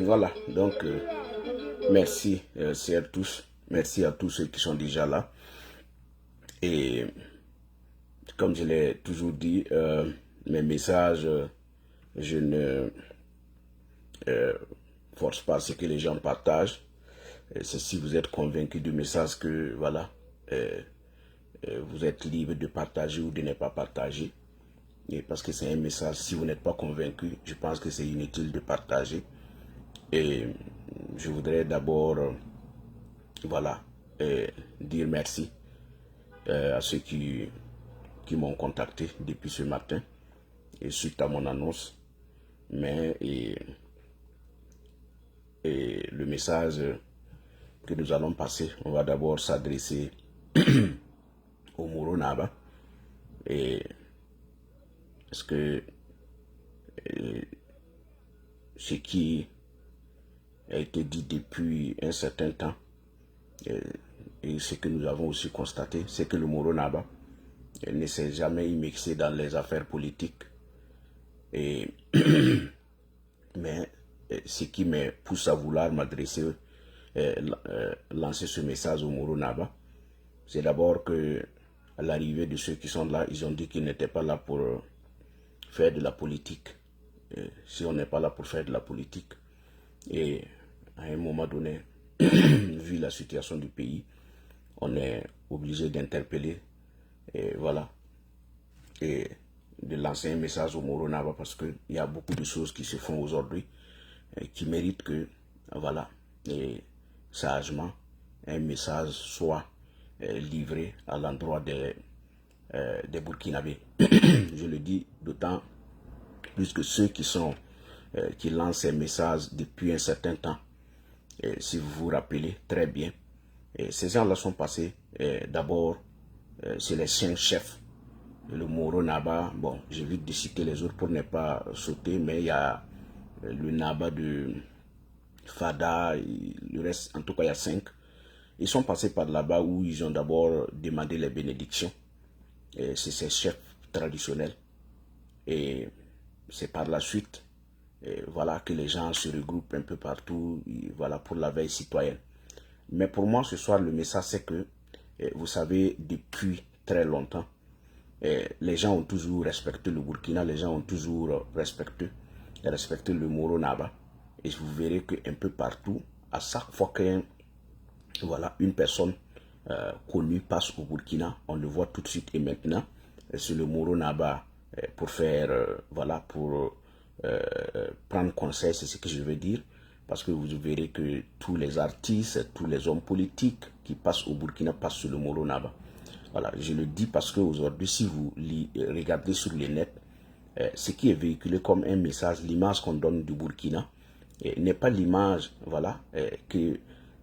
Voilà, donc merci à tous, merci à tous ceux qui sont déjà là. Et comme je l'ai toujours dit, mes messages, je ne force pas ce que les gens partagent. C'est si vous êtes convaincu du message que voilà, vous êtes libre de partager ou de ne pas partager. Et parce que c'est un message, si vous n'êtes pas convaincu, je pense que c'est inutile de partager. Et je voudrais d'abord, voilà, dire merci à ceux qui m'ont contacté depuis ce matin et suite à mon annonce. Mais et le message que nous allons passer, on va d'abord s'adresser au Moro Naba. Et est-ce que ce qui a été dit depuis un certain temps et ce que nous avons aussi constaté, c'est que le Moro Naba ne s'est jamais immixé dans les affaires politiques. Et mais ce qui me pousse à vouloir m'adresser, lancer ce message au Moro Naba, c'est d'abord que à l'arrivée de ceux qui sont là, ils ont dit qu'ils n'étaient pas là pour faire de la politique. Si on n'est pas là pour faire de la politique, et à un moment donné, vu la situation du pays, on est obligé d'interpeller, et voilà, et de lancer un message au Moro Naba, parce qu'il y a beaucoup de choses qui se font aujourd'hui qui méritent que, voilà, et sagement, un message soit livré à l'endroit des Burkinabés. Je le dis d'autant plus que ceux qui lancent ces messages depuis un certain temps, si vous vous rappelez très bien, ces gens-là sont passés d'abord c'est les 5 chefs. Le Moro Naba, bon, j'évite de citer les autres pour ne pas sauter, mais il y a le Naba de Fada, le reste, en tout cas il y a 5. Ils sont passés par là-bas où ils ont d'abord demandé les bénédictions. C'est ces chefs traditionnels Et c'est par la suite, voilà, que les gens se regroupent un peu partout, voilà, pour la veille citoyenne. Mais pour moi, ce soir, le message, c'est que, vous savez, depuis très longtemps, les gens ont toujours respecté le Burkina, les gens ont toujours respecté le Moro Naba. Et vous verrez qu'un peu partout, à chaque fois que voilà, une personne connue passe au Burkina, on le voit tout de suite et maintenant, c'est le Moro Naba pour faire, voilà, pour prendre conseil, c'est ce que je veux dire. Parce que vous verrez que tous les artistes, tous les hommes politiques qui passent au Burkina passent sur le Moro Naba. Voilà, je le dis parce qu'aujourd'hui, si vous regardez sur les nets, ce qui est véhiculé comme un message, l'image qu'on donne du Burkina, n'est pas l'image, voilà, que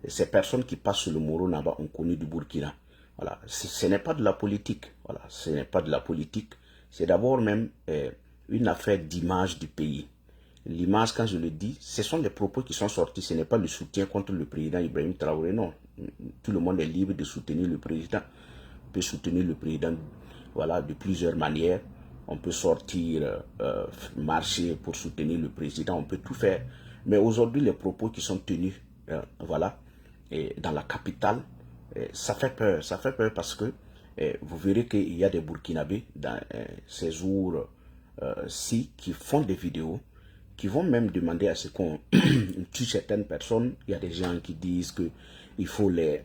ces personnes qui passent sur le Moro Naba ont connu du Burkina. Voilà, ce n'est pas de la politique. Voilà, ce n'est pas de la politique. C'est d'abord même une affaire d'image du pays. L'image, quand je le dis, ce sont des propos qui sont sortis. Ce n'est pas le soutien contre le président Ibrahim Traoré, non. Tout le monde est libre de soutenir le président. On peut soutenir le président, voilà, de plusieurs manières. On peut sortir, marcher pour soutenir le président. On peut tout faire. Mais aujourd'hui, les propos qui sont tenus, voilà, dans la capitale, ça fait peur. Ça fait peur parce que vous verrez qu'il y a des Burkinabés dans ces jours-ci qui font des vidéos, qui vont même demander à ce qu'on tue certaines personnes. Il y a des gens qui disent que il faut les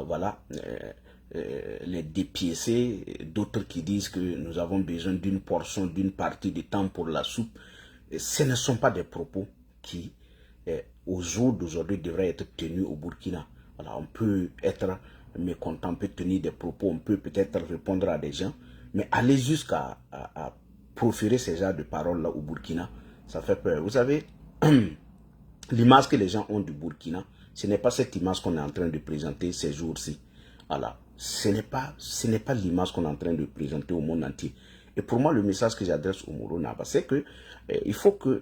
voilà, les dépiécer, d'autres qui disent que nous avons besoin d'une portion, d'une partie du temps pour la soupe. Et ce ne sont pas des propos qui, au jour d'aujourd'hui, devraient être tenus au Burkina. Voilà, on peut être mécontent, on peut tenir des propos, on peut peut-être répondre à des gens, mais aller jusqu'à proférer ces genres de paroles-là au Burkina, ça fait peur. Vous savez, l'image que les gens ont du Burkina, ce n'est pas cette image qu'on est en train de présenter ces jours-ci. Voilà. Ce n'est pas l'image qu'on est en train de présenter au monde entier. Et pour moi, le message que j'adresse au Moro Naba, c'est que il faut que,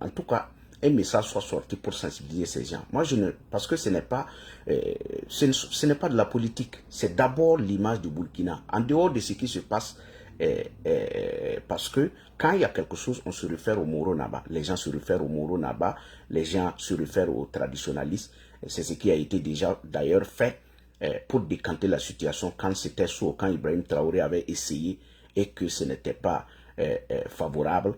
en tout cas, un message soit sorti pour sensibiliser ces gens. Moi, parce que ce n'est pas de la politique. C'est d'abord l'image du Burkina. En dehors de ce qui se passe, parce que quand il y a quelque chose, on se réfère au Moro Naba. Les gens se réfèrent au Moro Naba, les gens se réfèrent aux traditionalistes. C'est ce qui a été déjà d'ailleurs fait pour décanter la situation quand c'était chaud, quand Ibrahim Traoré avait essayé et que ce n'était pas favorable,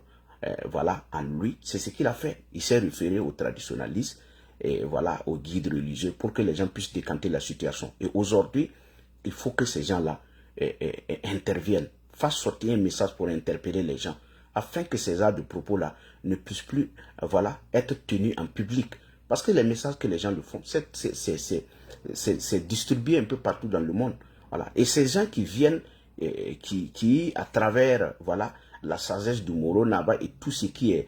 voilà, en lui. C'est ce qu'il a fait. Il s'est référé aux traditionalistes et voilà, aux guides religieux pour que les gens puissent décanter la situation. Et aujourd'hui, il faut que ces gens-là interviennent, fassent sortir un message pour interpeller les gens, afin que ces genres de propos-là ne puissent plus, voilà, être tenus en public. Parce que les messages que les gens le font, c'est distribué un peu partout dans le monde. Voilà. Et ces gens qui viennent, qui à travers, voilà, la sagesse du Moro Naba et tout ce qui est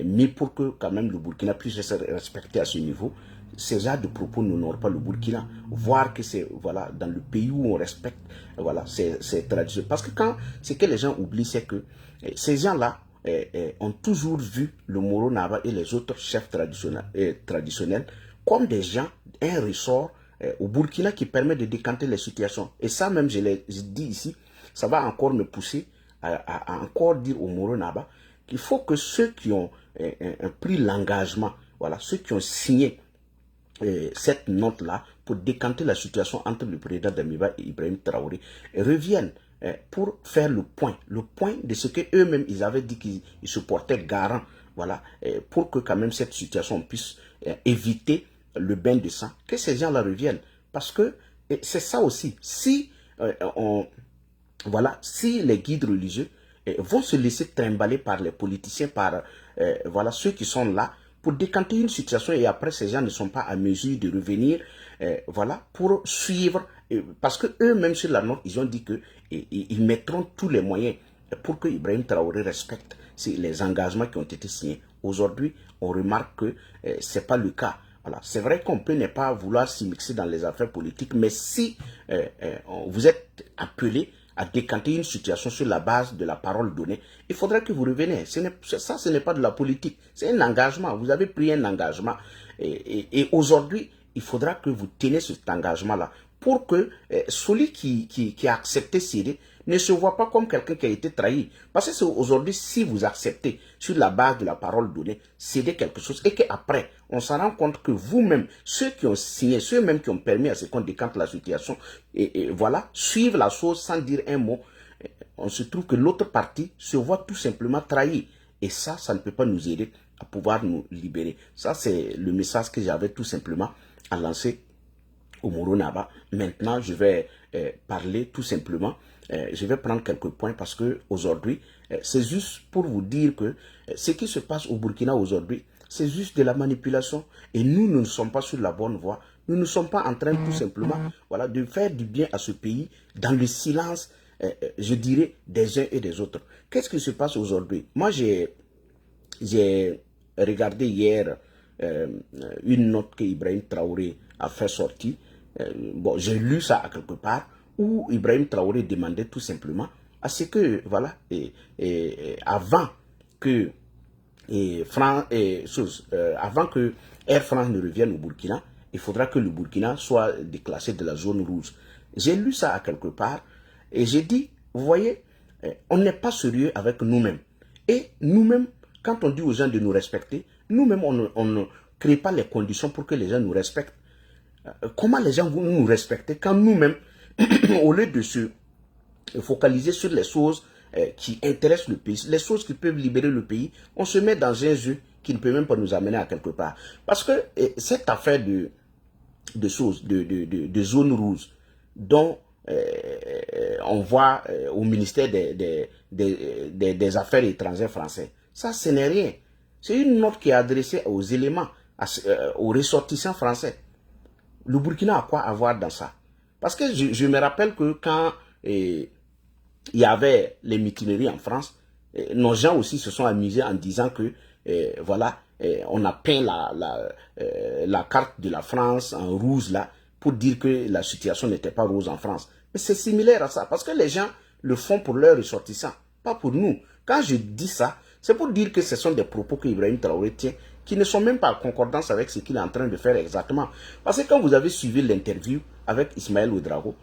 mis pour que quand même le Burkina puisse être respecté à ce niveau, ces genres de propos n'honorent pas le Burkina. Voir que c'est, voilà, dans le pays où on respecte, voilà, ces traditions. Parce que ce que les gens oublient, c'est que ces gens-là ont toujours vu le Moro Naba et les autres chefs traditionnels comme des gens, un ressort au Burkina qui permet de décanter les situations. Et ça même, je l'ai dit ici, ça va encore me pousser à encore dire au Moro Naba qu'il faut que ceux qui ont pris l'engagement, voilà, ceux qui ont signé cette note-là pour décanter la situation entre le président d'Amiba et Ibrahim Traoré reviennent pour faire le point de ce que eux-mêmes ils avaient dit qu'ils se portaient garant, voilà, pour que quand même cette situation puisse éviter le bain de sang, que ces gens-là reviennent. Parce que c'est ça aussi, si voilà, si les guides religieux vont se laisser trimballer par les politiciens, par voilà, ceux qui sont là pour décanter une situation et après ces gens ne sont pas à mesure de revenir, voilà, pour suivre, parce que eux-mêmes sur la note, ils ont dit que ils mettront tous les moyens pour que Ibrahim Traoré respecte les engagements qui ont été signés. Aujourd'hui, on remarque que c'est pas le cas. Voilà. C'est vrai qu'on peut ne pas vouloir s'y mixer dans les affaires politiques, mais si vous êtes appelé à décanter une situation sur la base de la parole donnée, il faudrait que vous reveniez. Ce n'est pas de la politique, c'est un engagement. Vous avez pris un engagement et aujourd'hui, il faudra que vous teniez cet engagement-là pour que celui qui a accepté céder ne se voit pas comme quelqu'un qui a été trahi. Parce que c'est aujourd'hui, si vous acceptez, sur la base de la parole donnée, céder quelque chose, et qu'après, on s'en rend compte que vous-même, ceux qui ont signé, ceux-mêmes qui ont permis à ce qu'on décante la situation, et voilà, suivent la chose sans dire un mot, on se trouve que l'autre partie se voit tout simplement trahi. Et ça ne peut pas nous aider à pouvoir nous libérer. Ça, c'est le message que j'avais tout simplement à lancer au Moro Naba. Maintenant, je vais parler tout simplement. Je vais prendre quelques points parce que aujourd'hui, c'est juste pour vous dire que ce qui se passe au Burkina aujourd'hui, c'est juste de la manipulation. Et nous ne sommes pas sur la bonne voie. Nous ne sommes pas en train tout simplement voilà, de faire du bien à ce pays dans le silence, je dirais, des uns et des autres. Qu'est-ce qui se passe aujourd'hui? Moi, j'ai regardé hier une note que Ibrahim Traoré a fait sortir. Bon, j'ai lu ça à quelque part où Ibrahim Traoré demandait tout simplement à ce que, voilà, avant que avant que Air France ne revienne au Burkina, il faudra que le Burkina soit déclassé de la zone rouge. J'ai lu ça à quelque part et j'ai dit, vous voyez, on n'est pas sérieux avec nous-mêmes. Et nous-mêmes, quand on dit aux gens de nous respecter, nous-mêmes, on ne crée pas les conditions pour que les gens nous respectent. Comment les gens vont nous respecter quand nous-mêmes, au lieu de se focaliser sur les choses qui intéressent le pays, les choses qui peuvent libérer le pays, on se met dans un jeu qui ne peut même pas nous amener à quelque part. Parce que cette affaire de zone rouge dont on voit au ministère des Affaires étrangères français, ça, ce n'est rien. C'est une note qui est adressée aux éléments, aux ressortissants français. Le Burkina a quoi à voir dans ça? Parce que je me rappelle que quand il y avait les mutineries en France, nos gens aussi se sont amusés en disant que, voilà, on a peint la carte de la France en rouge là, pour dire que la situation n'était pas rose en France. Mais c'est similaire à ça, parce que les gens le font pour leurs ressortissants, pas pour nous. Quand je dis ça, c'est pour dire que ce sont des propos que Ibrahim Traoré tient, qui ne sont même pas en concordance avec ce qu'il est en train de faire exactement. Parce que quand vous avez suivi l'interview avec Ismaël Ouedraogo,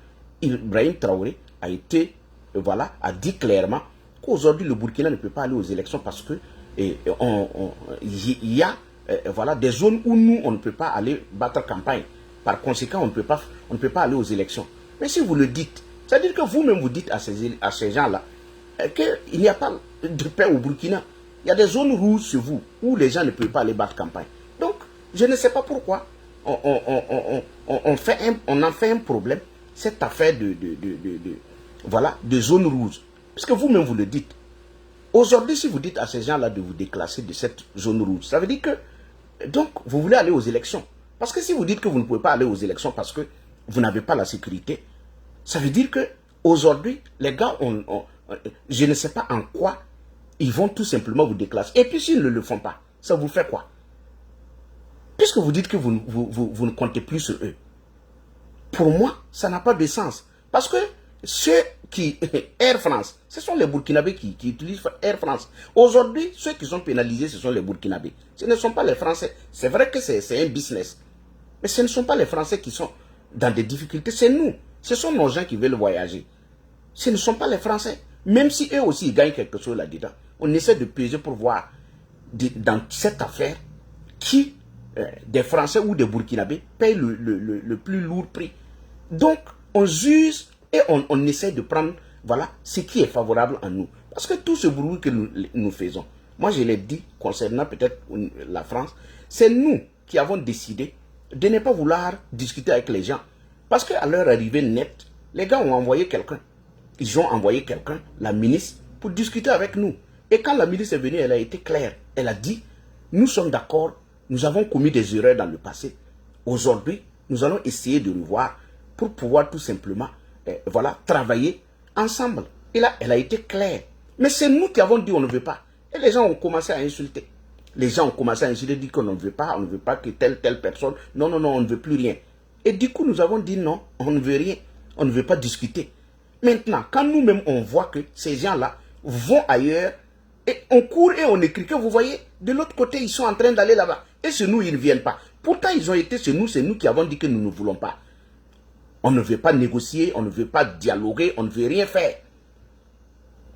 Ibrahim Traoré a été, voilà, a dit clairement qu'aujourd'hui le Burkina ne peut pas aller aux élections parce que il y a voilà, des zones où nous, on ne peut pas aller battre campagne. Par conséquent, on ne peut pas aller aux élections. Mais si vous le dites, c'est-à-dire que vous-même vous dites à ces gens-là qu'il n'y a pas de paix au Burkina. Il y a des zones rouges sur vous où les gens ne peuvent pas aller battre campagne. Donc, je ne sais pas pourquoi on en fait un problème, cette affaire voilà, de zone rouge. Parce que vous-même vous le dites. Aujourd'hui, si vous dites à ces gens-là de vous déclasser de cette zone rouge, ça veut dire que, donc, vous voulez aller aux élections. Parce que si vous dites que vous ne pouvez pas aller aux élections parce que vous n'avez pas la sécurité, ça veut dire que aujourd'hui, les gars, je ne sais pas en quoi ils vont tout simplement vous déclasser. Et puis s'ils ne le font pas, ça vous fait quoi? Puisque vous dites que vous ne comptez plus sur eux. Pour moi, ça n'a pas de sens. Parce que ceux qui... Air France, ce sont les Burkinabés qui utilisent Air France. Aujourd'hui, ceux qui sont pénalisés, ce sont les Burkinabés. Ce ne sont pas les Français. C'est vrai que c'est un business. Mais ce ne sont pas les Français qui sont dans des difficultés. C'est nous. Ce sont nos gens qui veulent voyager. Ce ne sont pas les Français. Même si eux aussi ils gagnent quelque chose là-dedans. On essaie de peser pour voir dans cette affaire qui, des Français ou des Burkinabés, payent le plus lourd prix. Donc, on juge et on essaie de prendre, voilà, ce qui est favorable à nous. Parce que tout ce bruit que nous faisons, moi je l'ai dit concernant peut-être la France, c'est nous qui avons décidé de ne pas vouloir discuter avec les gens. Parce qu'à leur arrivée nette, les gars ont envoyé quelqu'un. Ils ont envoyé quelqu'un, la ministre, pour discuter avec nous. Et quand la ministre est venue, elle a été claire. Elle a dit, nous sommes d'accord, nous avons commis des erreurs dans le passé. Aujourd'hui, nous allons essayer de revoir pour pouvoir tout simplement, voilà, travailler ensemble. Et là, elle a été claire. Mais c'est nous qui avons dit on ne veut pas. Et les gens ont commencé à insulter. Les gens ont commencé à insulter, dire qu'on ne veut pas que telle personne, non, on ne veut plus rien. Et du coup, nous avons dit non, on ne veut rien, on ne veut pas discuter. Maintenant, quand nous-mêmes, on voit que ces gens-là vont ailleurs, et on court et on écrit que vous voyez, de l'autre côté, ils sont en train d'aller là-bas. Et chez nous, ils ne viennent pas. Pourtant, ils ont été chez nous, c'est nous qui avons dit que nous ne voulons pas. On ne veut pas négocier, on ne veut pas dialoguer, on ne veut rien faire.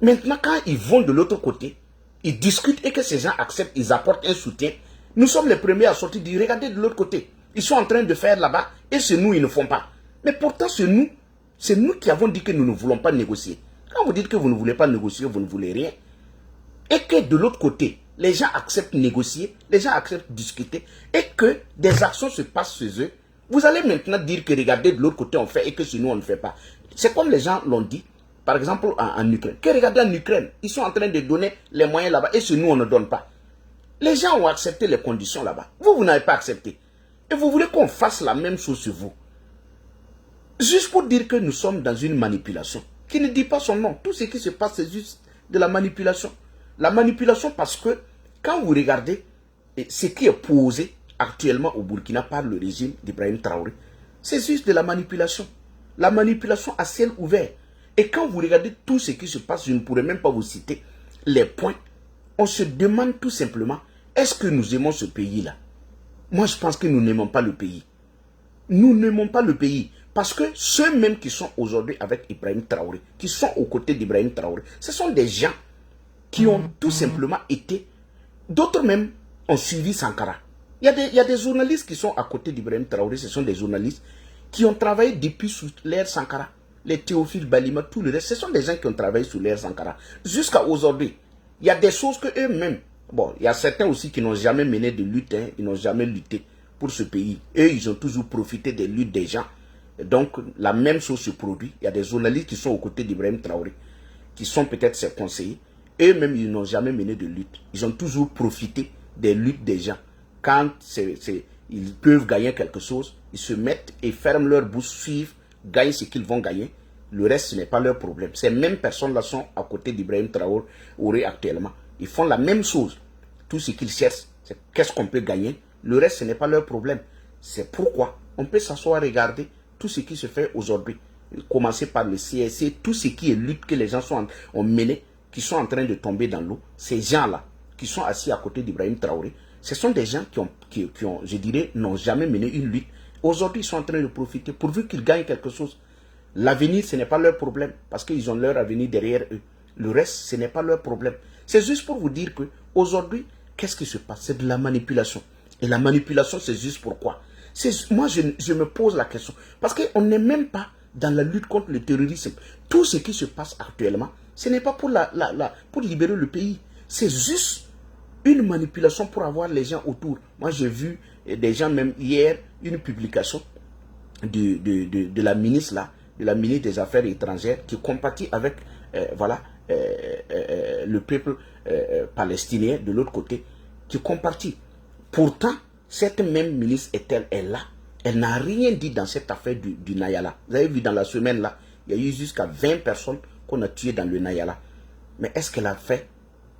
Maintenant, quand ils vont de l'autre côté, ils discutent et que ces gens acceptent, ils apportent un soutien. Nous sommes les premiers à sortir, dire regardez de l'autre côté. Ils sont en train de faire là-bas et c'est nous, ils ne font pas. Mais pourtant, c'est nous qui avons dit que nous ne voulons pas négocier. Quand vous dites que vous ne voulez pas négocier, vous ne voulez rien. Et que de l'autre côté, les gens acceptent négocier, les gens acceptent discuter et que des actions se passent chez eux. Vous allez maintenant dire que regardez de l'autre côté on fait et que chez nous on ne fait pas. C'est comme les gens l'ont dit, par exemple en Ukraine. Que regardez en Ukraine, ils sont en train de donner les moyens là-bas et chez nous on ne donne pas. Les gens ont accepté les conditions là-bas. Vous n'avez pas accepté. Et vous voulez qu'on fasse la même chose sur vous. Juste pour dire que nous sommes dans une manipulation qui ne dit pas son nom. Tout ce qui se passe, c'est juste de la manipulation. La manipulation parce que quand vous regardez ce qui est posé actuellement au Burkina par le régime d'Ibrahim Traoré, c'est juste de la manipulation. La manipulation à ciel ouvert. Et quand vous regardez tout ce qui se passe, je ne pourrais même pas vous citer les points. On se demande tout simplement, est-ce que nous aimons ce pays-là? Moi, je pense que nous n'aimons pas le pays. Nous n'aimons pas le pays. Parce que ceux-mêmes qui sont aujourd'hui avec Ibrahim Traoré, qui sont aux côtés d'Ibrahim Traoré, ce sont des gens qui ont tout simplement été... D'autres même ont suivi Sankara. Il y a des journalistes qui sont à côté d'Ibrahim Traoré, ce sont des journalistes qui ont travaillé depuis sous l'ère Sankara. Les Théophile Balima, tout le reste, ce sont des gens qui ont travaillé sous l'ère Sankara. Jusqu'à aujourd'hui, il y a des choses que eux-mêmes... Bon, il y a certains aussi qui n'ont jamais mené de lutte, hein, ils n'ont jamais lutté pour ce pays. Eux, ils ont toujours profité des luttes des gens. Donc, la même chose se produit. Il y a des journalistes qui sont aux côtés d'Ibrahim Traoré, qui sont peut-être ses conseillers. Eux-mêmes, ils n'ont jamais mené de lutte. Ils ont toujours profité des luttes des gens. Quand ils peuvent gagner quelque chose, ils se mettent et ferment leur bouche, suivent, gagnent ce qu'ils vont gagner. Le reste, ce n'est pas leur problème. Ces mêmes personnes-là sont à côté d'Ibrahim Traoré actuellement. Ils font la même chose. Tout ce qu'ils cherchent, c'est qu'est-ce qu'on peut gagner. Le reste, ce n'est pas leur problème. C'est pourquoi on peut s'asseoir et regarder tout ce qui se fait aujourd'hui. Commencer par le CSC, tout ce qui est lutte que les gens ont mené, qui sont en train de tomber dans l'eau. Ces gens-là, qui sont assis à côté d'Ibrahim Traoré, ce sont des gens qui ont, je dirais, n'ont jamais mené une lutte. Aujourd'hui, ils sont en train de profiter, pourvu qu'ils gagnent quelque chose. L'avenir, ce n'est pas leur problème, parce qu'ils ont leur avenir derrière eux. Le reste, ce n'est pas leur problème. C'est juste pour vous dire que aujourd'hui, qu'est-ce qui se passe? C'est de la manipulation. Et la manipulation, c'est juste pourquoi. Moi, je me pose la question. Parce qu'on n'est même pas dans la lutte contre le terrorisme. Tout ce qui se passe actuellement, ce n'est pas pour libérer le pays. C'est juste une manipulation pour avoir les gens autour. Moi, j'ai vu des gens, même hier, une publication de la ministre là, de la ministre des Affaires étrangères, qui compatit avec le peuple palestinien de l'autre côté, qui compatit. Pourtant, cette même ministre est là. Elle n'a rien dit dans cette affaire du Nayala. Vous avez vu dans la semaine là, il y a eu jusqu'à 20 personnes qu'on a tuées dans le Nayala. Mais est-ce qu'elle a fait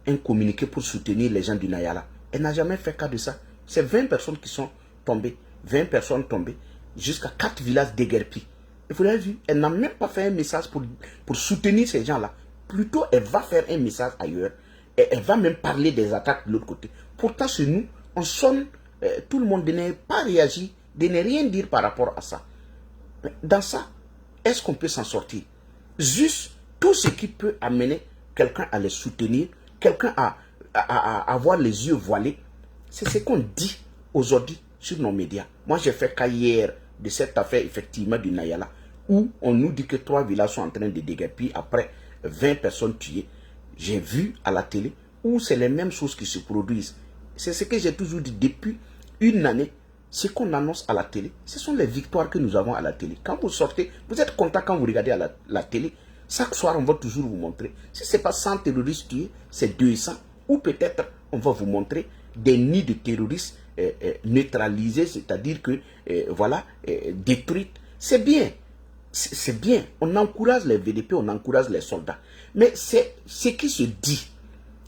un communiqué pour soutenir les gens du Nayala? Elle n'a jamais fait cas de ça. C'est 20 personnes qui sont tombées. 20 personnes tombées. Jusqu'à 4 villages déguerpis. Et vous l'avez vu, elle n'a même pas fait un message pour soutenir ces gens-là. Plutôt, elle va faire un message ailleurs. Et elle va même parler des attaques de l'autre côté. Pourtant, chez nous, on sonne tout le monde de ne pas réagir, de ne rien dire par rapport à ça. Mais dans ça, est-ce qu'on peut s'en sortir? Juste tout ce qui peut amener quelqu'un à les soutenir, quelqu'un à avoir les yeux voilés, c'est ce qu'on dit aujourd'hui sur nos médias. Moi, j'ai fait cas hier de cette affaire, effectivement, du Nayala, où on nous dit que 3 villages sont en train de déguerpir après 20 personnes tuées. J'ai vu à la télé où c'est les mêmes choses qui se produisent. C'est ce que j'ai toujours dit depuis une année. Ce qu'on annonce à la télé, ce sont les victoires que nous avons à la télé. Quand vous sortez, vous êtes content quand vous regardez à la télé. Chaque soir, on va toujours vous montrer. Si ce n'est pas 100 terroristes tués, c'est 200. Ou peut-être, on va vous montrer des nids de terroristes neutralisés, c'est-à-dire que, détruites. C'est bien. C'est bien. On encourage les VDP, on encourage les soldats. Mais c'est ce qui se dit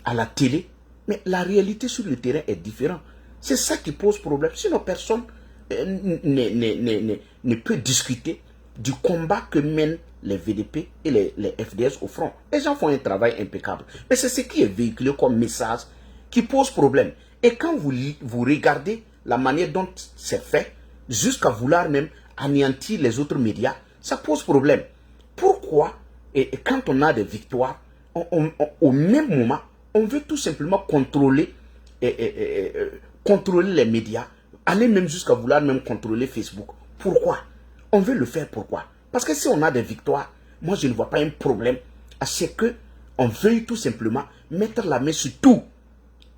à la télé, mais la réalité sur le terrain est différente. C'est ça qui pose problème. Sinon, personne ne peut discuter du combat que mènent les VDP et les FDS au front. Les gens font un travail impeccable. Mais c'est ce qui est véhiculé comme message qui pose problème. Et quand vous regardez la manière dont c'est fait, jusqu'à vouloir même anéantir les autres médias, Ça pose problème. Pourquoi, et quand on a des victoires, au même moment, on veut tout simplement contrôler, contrôler les médias, aller même jusqu'à vouloir même contrôler Facebook. Pourquoi? On veut le faire pourquoi? Parce que si on a des victoires, moi je ne vois pas un problème à ce que on veuille tout simplement mettre la main sur tout.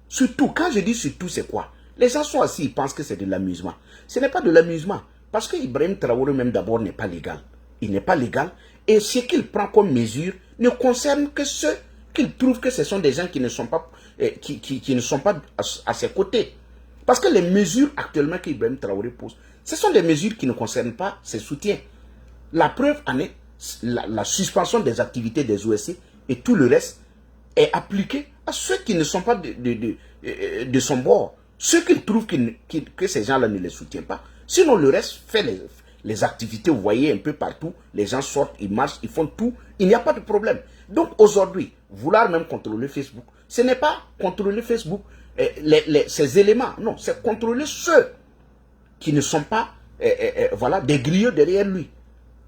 Surtout, quand je dis sur tout, c'est quoi? Les gens sont assis, ils pensent que c'est de l'amusement. Ce n'est pas de l'amusement. Parce que Ibrahim Traoré même d'abord n'est pas légal. Il n'est pas légal. Et ce qu'il prend comme mesure ne concerne que ceux qu'il trouve que ce sont des gens qui ne sont pas, qui ne sont pas à ses côtés. Parce que les mesures actuellement qu'Ibrahim Traoré pose, ce sont des mesures qui ne concernent pas ses soutiens. La preuve en est la suspension des activités des OSC et tout le reste est appliqué à ceux qui ne sont pas de son bord. Ceux qui trouvent que ces gens-là ne les soutiennent pas. Sinon, le reste fait les activités, vous voyez, un peu partout. Les gens sortent, ils marchent, ils font tout. Il n'y a pas de problème. Donc, aujourd'hui, vouloir même contrôler Facebook, ce n'est pas contrôler Facebook, ces éléments. Non, c'est contrôler ceux qui ne sont pas voilà, des griots derrière lui.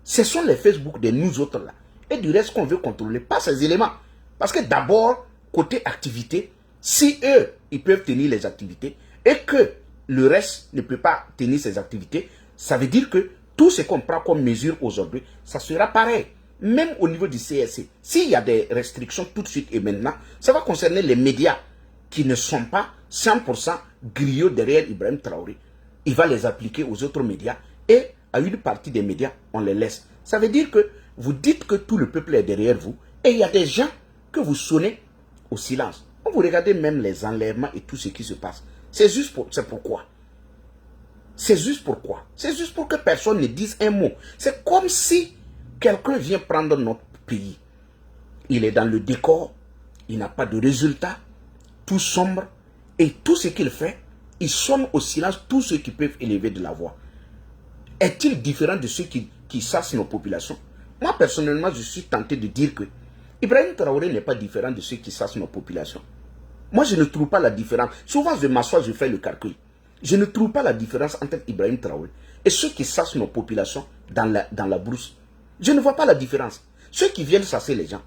Ce sont les Facebook de nous autres là. Et du reste qu'on veut contrôler, pas ces éléments. Parce que d'abord, côté activité, si eux, ils peuvent tenir les activités et que le reste ne peut pas tenir ses activités, ça veut dire que tout ce qu'on prend comme mesure aujourd'hui, ça sera pareil. Même au niveau du CSC, s'il y a des restrictions tout de suite et maintenant, ça va concerner les médias qui ne sont pas 100% griots derrière Ibrahim Traoré. Il va les appliquer aux autres médias et à une partie des médias, on les laisse. Ça veut dire que vous dites que tout le peuple est derrière vous et il y a des gens que vous sonnez au silence. Quand vous regardez même les enlèvements et tout ce qui se passe, c'est juste pourquoi. C'est juste pourquoi. C'est juste pour que personne ne dise un mot. C'est comme si quelqu'un vient prendre notre pays. Il est dans le décor, il n'a pas de résultat, tout sombre, et tout ce qu'il fait, il sonne au silence tous ceux qui peuvent élever de la voix. Est-il différent de ceux qui chassent nos populations? Moi, personnellement, je suis tenté de dire que Ibrahim Traoré n'est pas différent de ceux qui chassent nos populations. Moi, je ne trouve pas la différence. Souvent, je m'assois, je fais le calcul. Je ne trouve pas la différence entre Ibrahim Traoré et ceux qui chassent nos populations dans la brousse. Je ne vois pas la différence. Ceux qui viennent chasser les gens,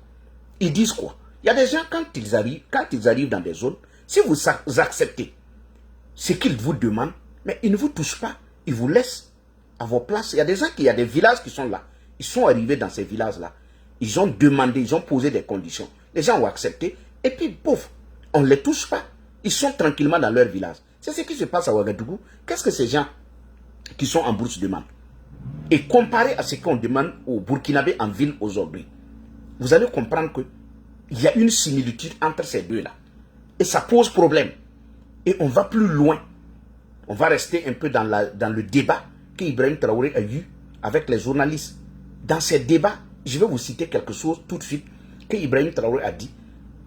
ils disent quoi? Il y a des gens, quand ils arrivent dans des zones, si vous acceptez ce qu'ils vous demandent, mais ils ne vous touchent pas. Ils vous laissent à vos places. Il y a des gens, il y a des villages qui sont là. Ils sont arrivés dans ces villages-là. Ils ont demandé, ils ont posé des conditions. Les gens ont accepté. Et puis, pouf, on ne les touche pas. Ils sont tranquillement dans leur village. C'est ce qui se passe à Ouagadougou. Qu'est-ce que ces gens qui sont en bourse demandent? Et comparé à ce qu'on demande aux Burkinabés en ville aujourd'hui, vous allez comprendre qu'il y a une similitude entre ces deux-là. Et ça pose problème. Et on va plus loin. On va rester un peu dans le débat qu'Ibrahim Traoré a eu avec les journalistes. Dans ces débats, je vais vous citer quelque chose tout de suite que Ibrahim Traoré a dit,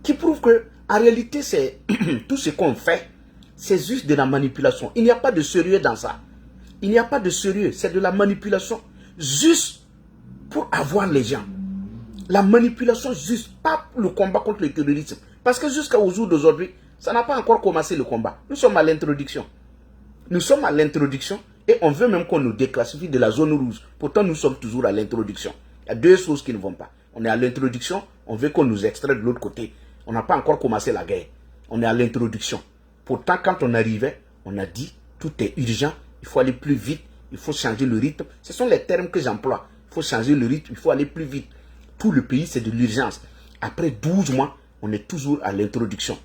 qui prouve que en réalité, c'est tout ce qu'on fait, c'est juste de la manipulation. Il n'y a pas de sérieux dans ça. Il n'y a pas de sérieux, c'est de la manipulation. Juste pour avoir les gens. La manipulation juste, pas le combat contre le terrorisme. Parce que jusqu'au jour d'aujourd'hui, ça n'a pas encore commencé le combat. Nous sommes à l'introduction. Nous sommes à l'introduction et on veut même qu'on nous déclassifie de la zone rouge. Pourtant, nous sommes toujours à l'introduction. Il y a deux choses qui ne vont pas. On est à l'introduction, on veut qu'on nous extrait de l'autre côté. On n'a pas encore commencé la guerre. On est à l'introduction. Pourtant, quand on arrivait, on a dit, tout est urgent, il faut aller plus vite, il faut changer le rythme. Ce sont les termes que j'emploie. Il faut changer le rythme, il faut aller plus vite. Tout le pays, c'est de l'urgence. Après 12 mois, on est toujours à l'introduction.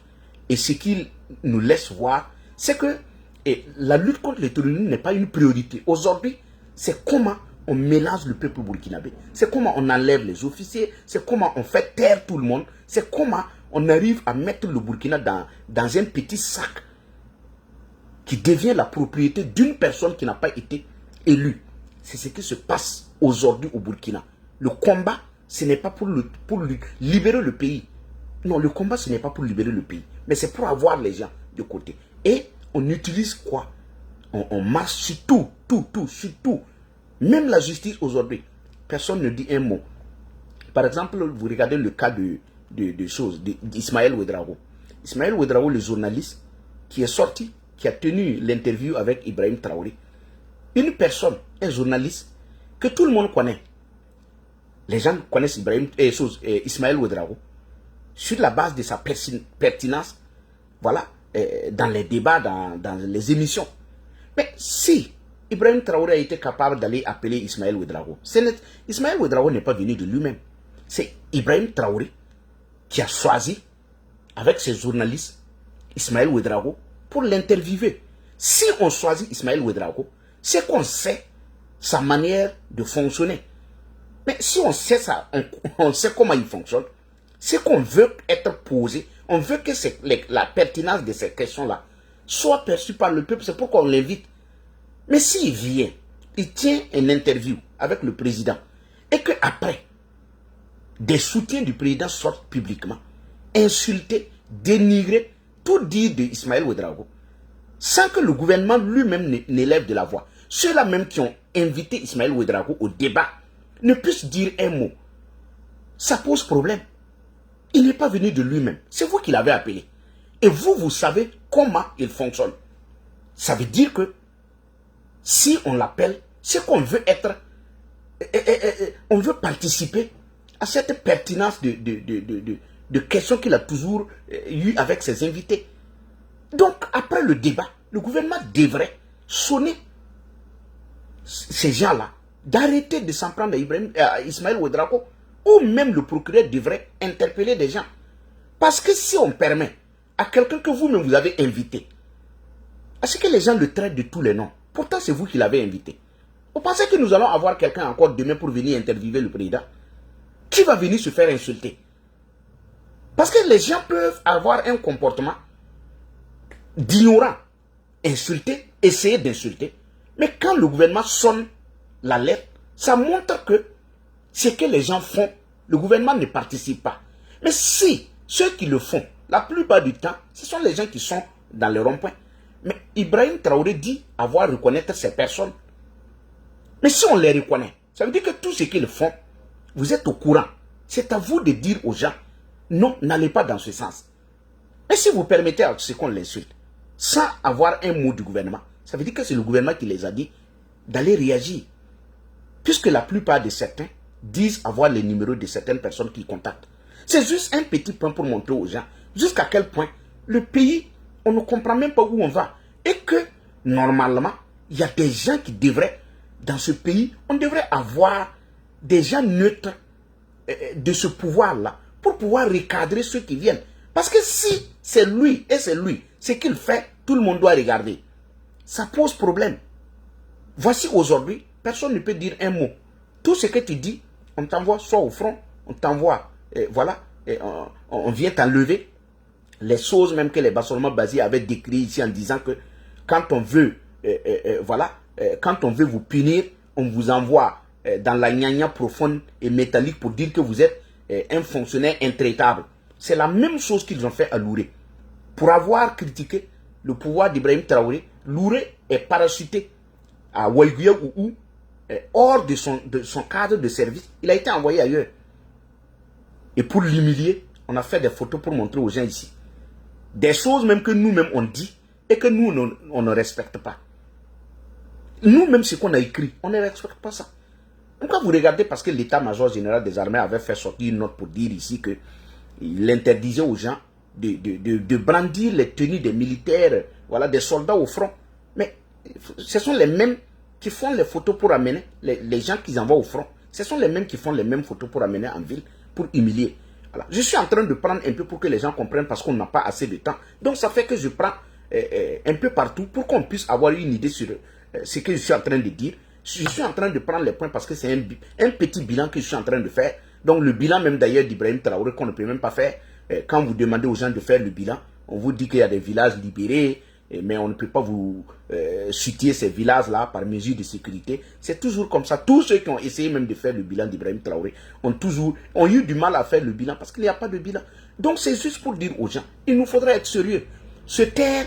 Et ce qu'il nous laisse voir, c'est que la lutte contre le terrorisme n'est pas une priorité. Aujourd'hui, c'est comment on mélange le peuple burkinabé. C'est comment on enlève les officiers. C'est comment on fait taire tout le monde. C'est comment on arrive à mettre le Burkina dans un petit sac qui devient la propriété d'une personne qui n'a pas été élue. C'est ce qui se passe aujourd'hui au Burkina. Le combat, ce n'est pas pour libérer le pays. Non, le combat, ce n'est pas pour libérer le pays. Mais c'est pour avoir les gens de côté. Et on utilise quoi? On marche sur sur tout. Même la justice aujourd'hui, personne ne dit un mot. Par exemple, vous regardez le cas d'Ismaël Ouedraogo. Ismaël Ouedraogo, le journaliste, qui est sorti, qui a tenu l'interview avec Ibrahim Traoré. Une personne, un journaliste, que tout le monde connaît. Les gens connaissent Ismaël Ouedraogo sur la base de sa pertinence, voilà, dans les débats, dans les émissions. Mais si Ibrahim Traoré a été capable d'aller appeler Ismaël Ouedraogo, Ismaël Ouedraogo n'est pas venu de lui-même. C'est Ibrahim Traoré qui a choisi, avec ses journalistes, Ismaël Ouedraogo pour l'interviewer. Si on choisit Ismaël Ouedraogo, c'est qu'on sait sa manière de fonctionner. Mais si on sait ça, on sait comment il fonctionne, c'est qu'on veut être posé, on veut que la pertinence de ces questions-là soit perçue par le peuple, c'est pourquoi on l'invite. Mais s'il vient, il tient une interview avec le président, et qu'après, des soutiens du président sortent publiquement, insulter, dénigrer, tout dire de Ismaël Ouedraogo, sans que le gouvernement lui-même n'élève de la voix. Ceux-là même qui ont invité Ismaël Ouedraogo au débat ne puissent dire un mot. Ça pose problème. Il n'est pas venu de lui-même. C'est vous qui l'avez appelé. Et vous, vous savez comment il fonctionne. Ça veut dire que si on l'appelle, c'est qu'on veut être... on veut participer à cette pertinence de questions qu'il a toujours eues avec ses invités. Donc, après le débat, le gouvernement devrait sonner ces gens-là, d'arrêter de s'en prendre à Ismaël Ouedraogo, ou même le procureur devrait interpeller des gens. Parce que si on permet à quelqu'un que vous-même vous avez invité, à ce que les gens le traitent de tous les noms, pourtant c'est vous qui l'avez invité. Vous pensez que nous allons avoir quelqu'un encore demain pour venir interviewer le président? Qui va venir se faire insulter? Parce que les gens peuvent avoir un comportement d'ignorant, insulter, essayer d'insulter. Mais quand le gouvernement sonne l'alerte, ça montre que ce que les gens font, le gouvernement ne participe pas. Mais si ceux qui le font, la plupart du temps, ce sont les gens qui sont dans les ronds-points. Mais Ibrahim Traoré dit avoir reconnaître ces personnes. Mais si on les reconnaît, ça veut dire que tout ce qu'ils font, vous êtes au courant. C'est à vous de dire aux gens, non, n'allez pas dans ce sens. Et si vous permettez à ce qu'on l'insulte, sans avoir un mot du gouvernement, ça veut dire que c'est le gouvernement qui les a dit d'aller réagir. Puisque la plupart de certains disent avoir les numéros de certaines personnes qu'ils contactent. C'est juste un petit point pour montrer aux gens jusqu'à quel point le pays, on ne comprend même pas où on va. Et que, normalement, il y a des gens qui devraient, dans ce pays, on devrait avoir des gens neutres de ce pouvoir-là pour pouvoir recadrer ceux qui viennent. Parce que si c'est lui et c'est lui, ce qu'il fait, tout le monde doit regarder. Ça pose problème. Voici aujourd'hui, personne ne peut dire un mot. Tout ce que tu dis, on t'envoie soit au front, on t'envoie, voilà, on vient t'enlever. Les choses même que les Bassolma Bazi avaient décrit ici en disant que quand on veut, voilà, quand on veut vous punir, on vous envoie dans la gnagna profonde et métallique pour dire que vous êtes un fonctionnaire intraitable. C'est la même chose qu'ils ont fait à Louré. Pour avoir critiqué le pouvoir d'Ibrahim Traoré, Louré est parachuté à Ouaïguia ou hors de son cadre de service. Il a été envoyé ailleurs. Et pour l'humilier, on a fait des photos pour montrer aux gens ici. Des choses même que nous-mêmes on dit et que nous, on ne respecte pas. Nous-mêmes, ce qu'on a écrit, on ne respecte pas ça. Donc quand vous regardez, parce que l'état-major général des armées avait fait sortir une note pour dire ici qu'il interdisait aux gens de brandir les tenues des militaires, voilà, des soldats au front. Mais ce sont les mêmes qui font les photos pour amener les gens qu'ils envoient au front. Ce sont les mêmes qui font les mêmes photos pour amener en ville, pour humilier. Voilà. Je suis en train de prendre un peu pour que les gens comprennent parce qu'on n'a pas assez de temps. Donc ça fait que je prends un peu partout pour qu'on puisse avoir une idée sur ce que je suis en train de dire. Je suis en train de prendre les points parce que c'est un petit bilan que je suis en train de faire. Donc le bilan même d'ailleurs d'Ibrahim Traoré qu'on ne peut même pas faire. Quand vous demandez aux gens de faire le bilan, on vous dit qu'il y a des villages libérés, mais on ne peut pas vous situer ces villages-là par mesure de sécurité. C'est toujours comme ça. Tous ceux qui ont essayé même de faire le bilan d'Ibrahim Traoré ont eu du mal à faire le bilan parce qu'il n'y a pas de bilan. Donc c'est juste pour dire aux gens, il nous faudrait être sérieux. Se taire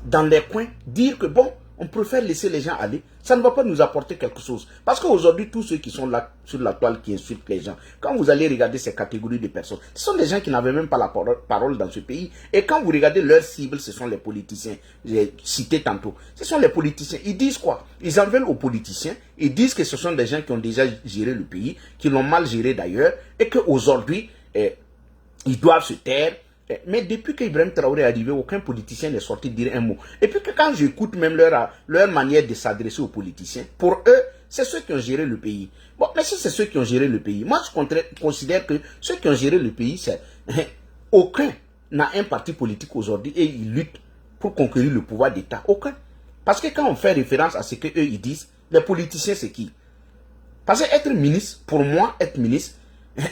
dans les coins, dire que bon, On préfère laisser les gens aller. Ça ne va pas nous apporter quelque chose. Parce qu'aujourd'hui, tous ceux qui sont là sur la toile, qui insultent les gens, quand vous allez regarder ces catégories de personnes, ce sont des gens qui n'avaient même pas la parole dans ce pays. Et quand vous regardez leur cible, ce sont les politiciens. J'ai cité tantôt. Ce sont les politiciens. Ils disent quoi? Ils en veulent aux politiciens. Ils disent que ce sont des gens qui ont déjà géré le pays, qui l'ont mal géré d'ailleurs, et qu'aujourd'hui, ils doivent se taire. Mais depuis qu'Ibrahim Traoré est arrivé, aucun politicien n'est sorti dire un mot. Et puis que quand j'écoute même leur manière de s'adresser aux politiciens, pour eux, c'est ceux qui ont géré le pays. Bon, mais si c'est ceux qui ont géré le pays, moi je considère que ceux qui ont géré le pays, c'est aucun n'a un parti politique aujourd'hui et ils luttent pour conquérir le pouvoir d'État. Aucun. Parce que quand on fait référence à ce qu'eux ils disent, les politiciens c'est qui? Parce que être ministre, pour moi, être ministre,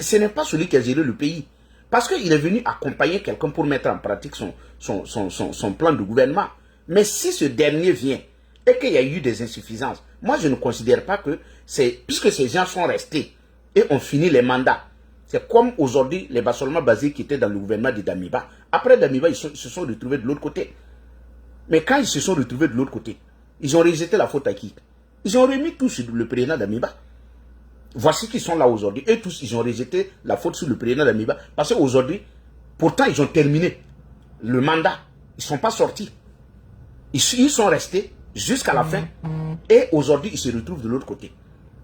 ce n'est pas celui qui a géré le pays. Parce qu'il est venu accompagner quelqu'un pour mettre en pratique son plan de gouvernement. Mais si ce dernier vient et qu'il y a eu des insuffisances, moi je ne considère pas que c'est, puisque ces gens sont restés et ont fini les mandats, c'est comme aujourd'hui les Bassolma Bazé qui étaient dans le gouvernement de Damiba. Après Damiba, ils se sont retrouvés de l'autre côté. Mais quand ils se sont retrouvés de l'autre côté, ils ont rejeté la faute à qui? Ils ont remis tout sur le président Damiba. Voici qu'ils sont là aujourd'hui. Et tous, ils ont rejeté la faute sur le président d'Amiba. Parce qu'aujourd'hui, pourtant, ils ont terminé le mandat. Ils ne sont pas sortis. Ils sont restés jusqu'à la fin. Et aujourd'hui, ils se retrouvent de l'autre côté.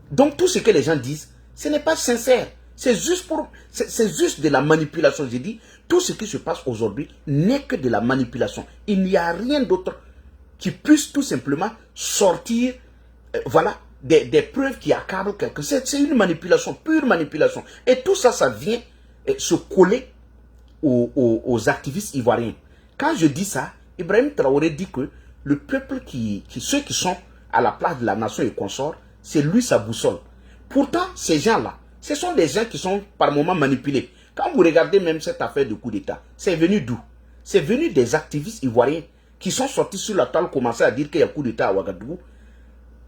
Donc, tout ce que les gens disent, ce n'est pas sincère. C'est juste de la manipulation. J'ai dit, tout ce qui se passe aujourd'hui n'est que de la manipulation. Il n'y a rien d'autre qui puisse tout simplement sortir, voilà, des preuves qui accablent quelqu'un. C'est une manipulation, pure manipulation. Et tout ça, ça vient se coller aux activistes ivoiriens. Quand je dis ça, Ibrahim Traoré dit que le peuple ceux qui sont à la place de la nation et consort, c'est lui sa boussole. Pourtant, ces gens-là, ce sont des gens qui sont par moments manipulés. Quand vous regardez même cette affaire de coup d'État, c'est venu d'où? C'est venu des activistes ivoiriens qui sont sortis sur la toile, commencer à dire qu'il y a coup d'État à Ouagadougou.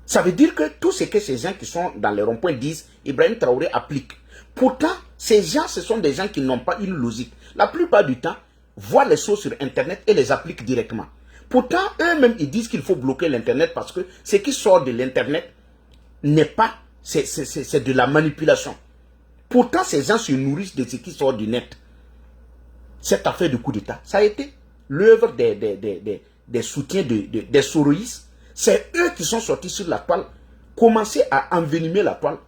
Ça veut dire que tout ce que ces gens qui sont dans les ronds-points disent, Ibrahim Traoré applique. Pourtant, ces gens, ce sont des gens qui n'ont pas une logique. La plupart du temps, voient les choses sur Internet et les appliquent directement. Pourtant, eux-mêmes, ils disent qu'il faut bloquer l'Internet parce que ce qui sort de l'Internet n'est pas, c'est de la manipulation. Pourtant, ces gens se nourrissent de ce qui sort du net. Cette affaire de coup d'État, ça a été l'œuvre des soutiens des soroïstes. C'est eux qui sont sortis sur la toile, commencé à envenimer la toile.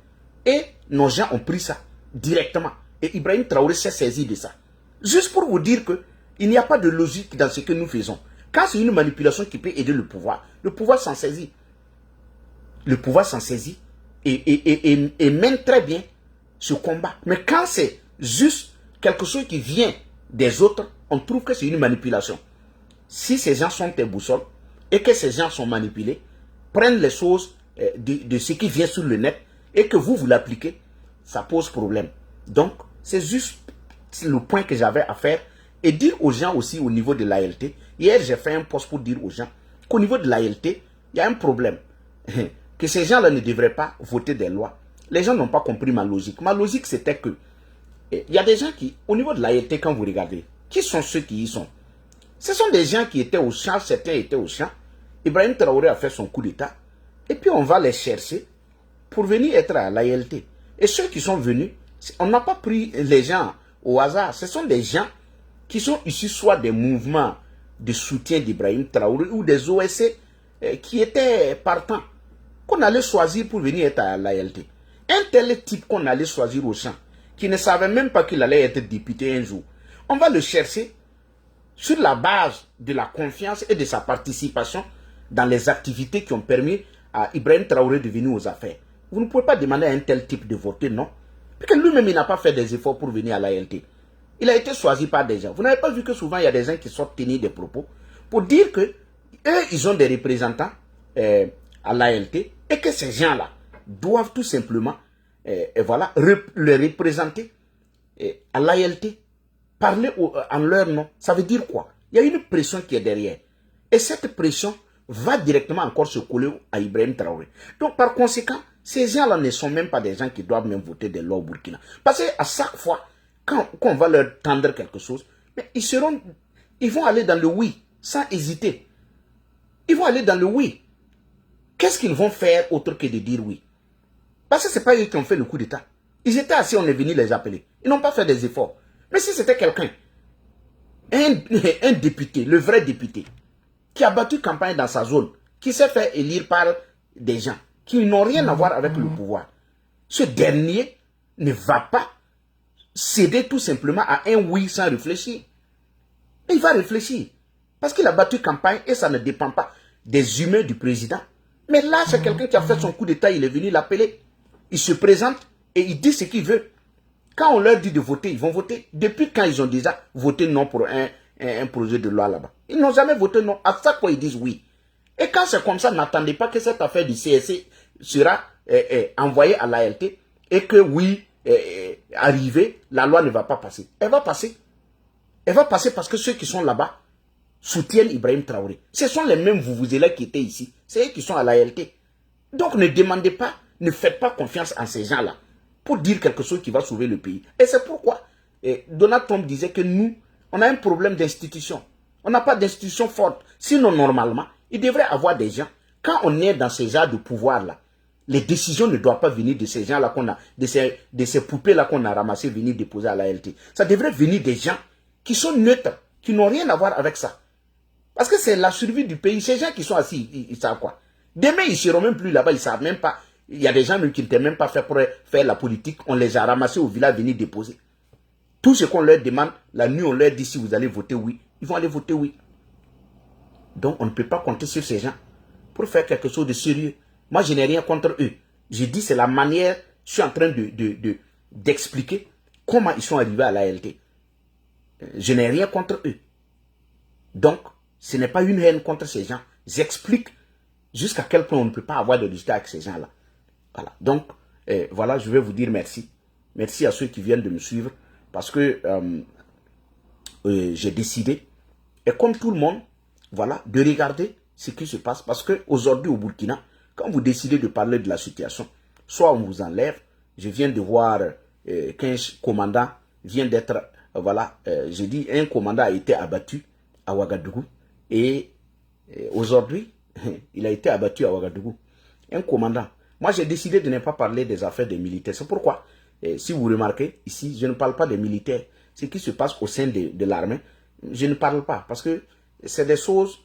Et nos gens ont pris ça directement. Et Ibrahim Traoré s'est saisi de ça. Juste pour vous dire qu'il n'y a pas de logique dans ce que nous faisons. Quand c'est une manipulation qui peut aider le pouvoir s'en saisit. Le pouvoir s'en saisit et mène très bien ce combat. Mais quand c'est juste quelque chose qui vient des autres, on trouve que c'est une manipulation. Si ces gens sont tes boussoles, et que ces gens sont manipulés, prennent les choses de ce qui vient sur le net et que vous l'appliquez, ça pose problème. Donc, c'est juste le point que j'avais à faire et dire aux gens aussi au niveau de l'ALT. Hier, j'ai fait un post pour dire aux gens qu'au niveau de l'ALT, il y a un problème. Que ces gens-là ne devraient pas voter des lois. Les gens n'ont pas compris ma logique. Ma logique, c'était que il y a des gens qui, au niveau de l'ALT, quand vous regardez, qui sont ceux qui y sont? Ce sont des gens qui étaient au champ, certains étaient au champ. Ibrahim Traoré a fait son coup d'État. Et puis on va les chercher pour venir être à l'ALT. Et ceux qui sont venus, on n'a pas pris les gens au hasard. Ce sont des gens qui sont issus soit des mouvements de soutien d'Ibrahim Traoré ou des OSC qui étaient partants, qu'on allait choisir pour venir être à l'ALT. Un tel type qu'on allait choisir au champ, qui ne savait même pas qu'il allait être député un jour, on va le chercher sur la base de la confiance et de sa participation dans les activités qui ont permis à Ibrahim Traoré de venir aux affaires. Vous ne pouvez pas demander à un tel type de voter, non? Parce que lui-même, il n'a pas fait des efforts pour venir à l'ALT. Il a été choisi par des gens. Vous n'avez pas vu que souvent, il y a des gens qui sortent tenir des propos pour dire que eux, ils ont des représentants à l'ALT et que ces gens-là doivent tout simplement voilà, le représenter à l'ALT. Parler en leur nom, ça veut dire quoi? Il y a une pression qui est derrière. Et cette pression va directement encore se coller à Ibrahim Traoré. Donc, par conséquent, ces gens-là ne sont même pas des gens qui doivent même voter des lois au Burkina. Parce qu'à chaque fois, quand on va leur tendre quelque chose, ils vont aller dans le oui, sans hésiter. Ils vont aller dans le oui. Qu'est-ce qu'ils vont faire autre que de dire oui? Parce que ce n'est pas eux qui ont fait le coup d'État. Ils étaient assis, on est venu les appeler. Ils n'ont pas fait des efforts. Mais si c'était quelqu'un, un député, le vrai député, qui a battu campagne dans sa zone, qui s'est fait élire par des gens qui n'ont rien à voir avec le pouvoir, ce dernier ne va pas céder tout simplement à un oui sans réfléchir. Il va réfléchir. Parce qu'il a battu campagne et ça ne dépend pas des humains du président. Mais là, c'est quelqu'un qui a fait son coup d'État, il est venu l'appeler. Il se présente et il dit ce qu'il veut. Quand on leur dit de voter, ils vont voter. Depuis quand ils ont déjà voté non pour un projet de loi là-bas? Ils n'ont jamais voté non. À chaque fois, ils disent oui. Et quand c'est comme ça, n'attendez pas que cette affaire du CSC sera envoyée à l'ALT et que oui, arrivé, la loi ne va pas passer. Elle va passer. Elle va passer parce que ceux qui sont là-bas soutiennent Ibrahim Traoré. Ce sont les mêmes vous-vous-là qui étaient ici. C'est eux qui sont à l'ALT. Donc ne demandez pas, ne faites pas confiance en ces gens-là pour dire quelque chose qui va sauver le pays. Et c'est pourquoi Donald Trump disait que nous, on a un problème d'institution. On n'a pas d'institution forte. Sinon, normalement, il devrait avoir des gens. Quand on est dans ces genres de pouvoir-là, les décisions ne doivent pas venir de ces gens-là qu'on a, de ces poupées-là qu'on a ramassées, venir déposer à l'ALT. Ça devrait venir des gens qui sont neutres, qui n'ont rien à voir avec ça. Parce que c'est la survie du pays. Ces gens qui sont assis, ils savent quoi? Demain, ils ne seront même plus là-bas, ils ne savent même pas. Il y a des gens même qui n'étaient même pas faits pour faire la politique. On les a ramassés au village, venir déposer. Tout ce qu'on leur demande, la nuit, on leur dit si vous allez voter oui. Ils vont aller voter oui. Donc, on ne peut pas compter sur ces gens pour faire quelque chose de sérieux. Moi, je n'ai rien contre eux. Je dis, c'est la manière, je suis en train d'expliquer comment ils sont arrivés à l'ALT. Je n'ai rien contre eux. Donc, ce n'est pas une haine contre ces gens. J'explique jusqu'à quel point on ne peut pas avoir de résultats avec ces gens-là. Voilà. Donc, voilà, je vais vous dire merci. Merci à ceux qui viennent de me suivre. Parce que j'ai décidé, et comme tout le monde, voilà, de regarder ce qui se passe. Parce qu'aujourd'hui au Burkina, quand vous décidez de parler de la situation, soit on vous enlève. Je viens de voir qu'un commandant vient d'être, voilà, j'ai dit, un commandant a été abattu à Ouagadougou. Et aujourd'hui, il a été abattu à Ouagadougou. Un commandant. Moi, j'ai décidé de ne pas parler des affaires des militaires. C'est pourquoi, si vous remarquez, ici, je ne parle pas des militaires. Ce qui se passe au sein de l'armée, je ne parle pas. Parce que c'est des choses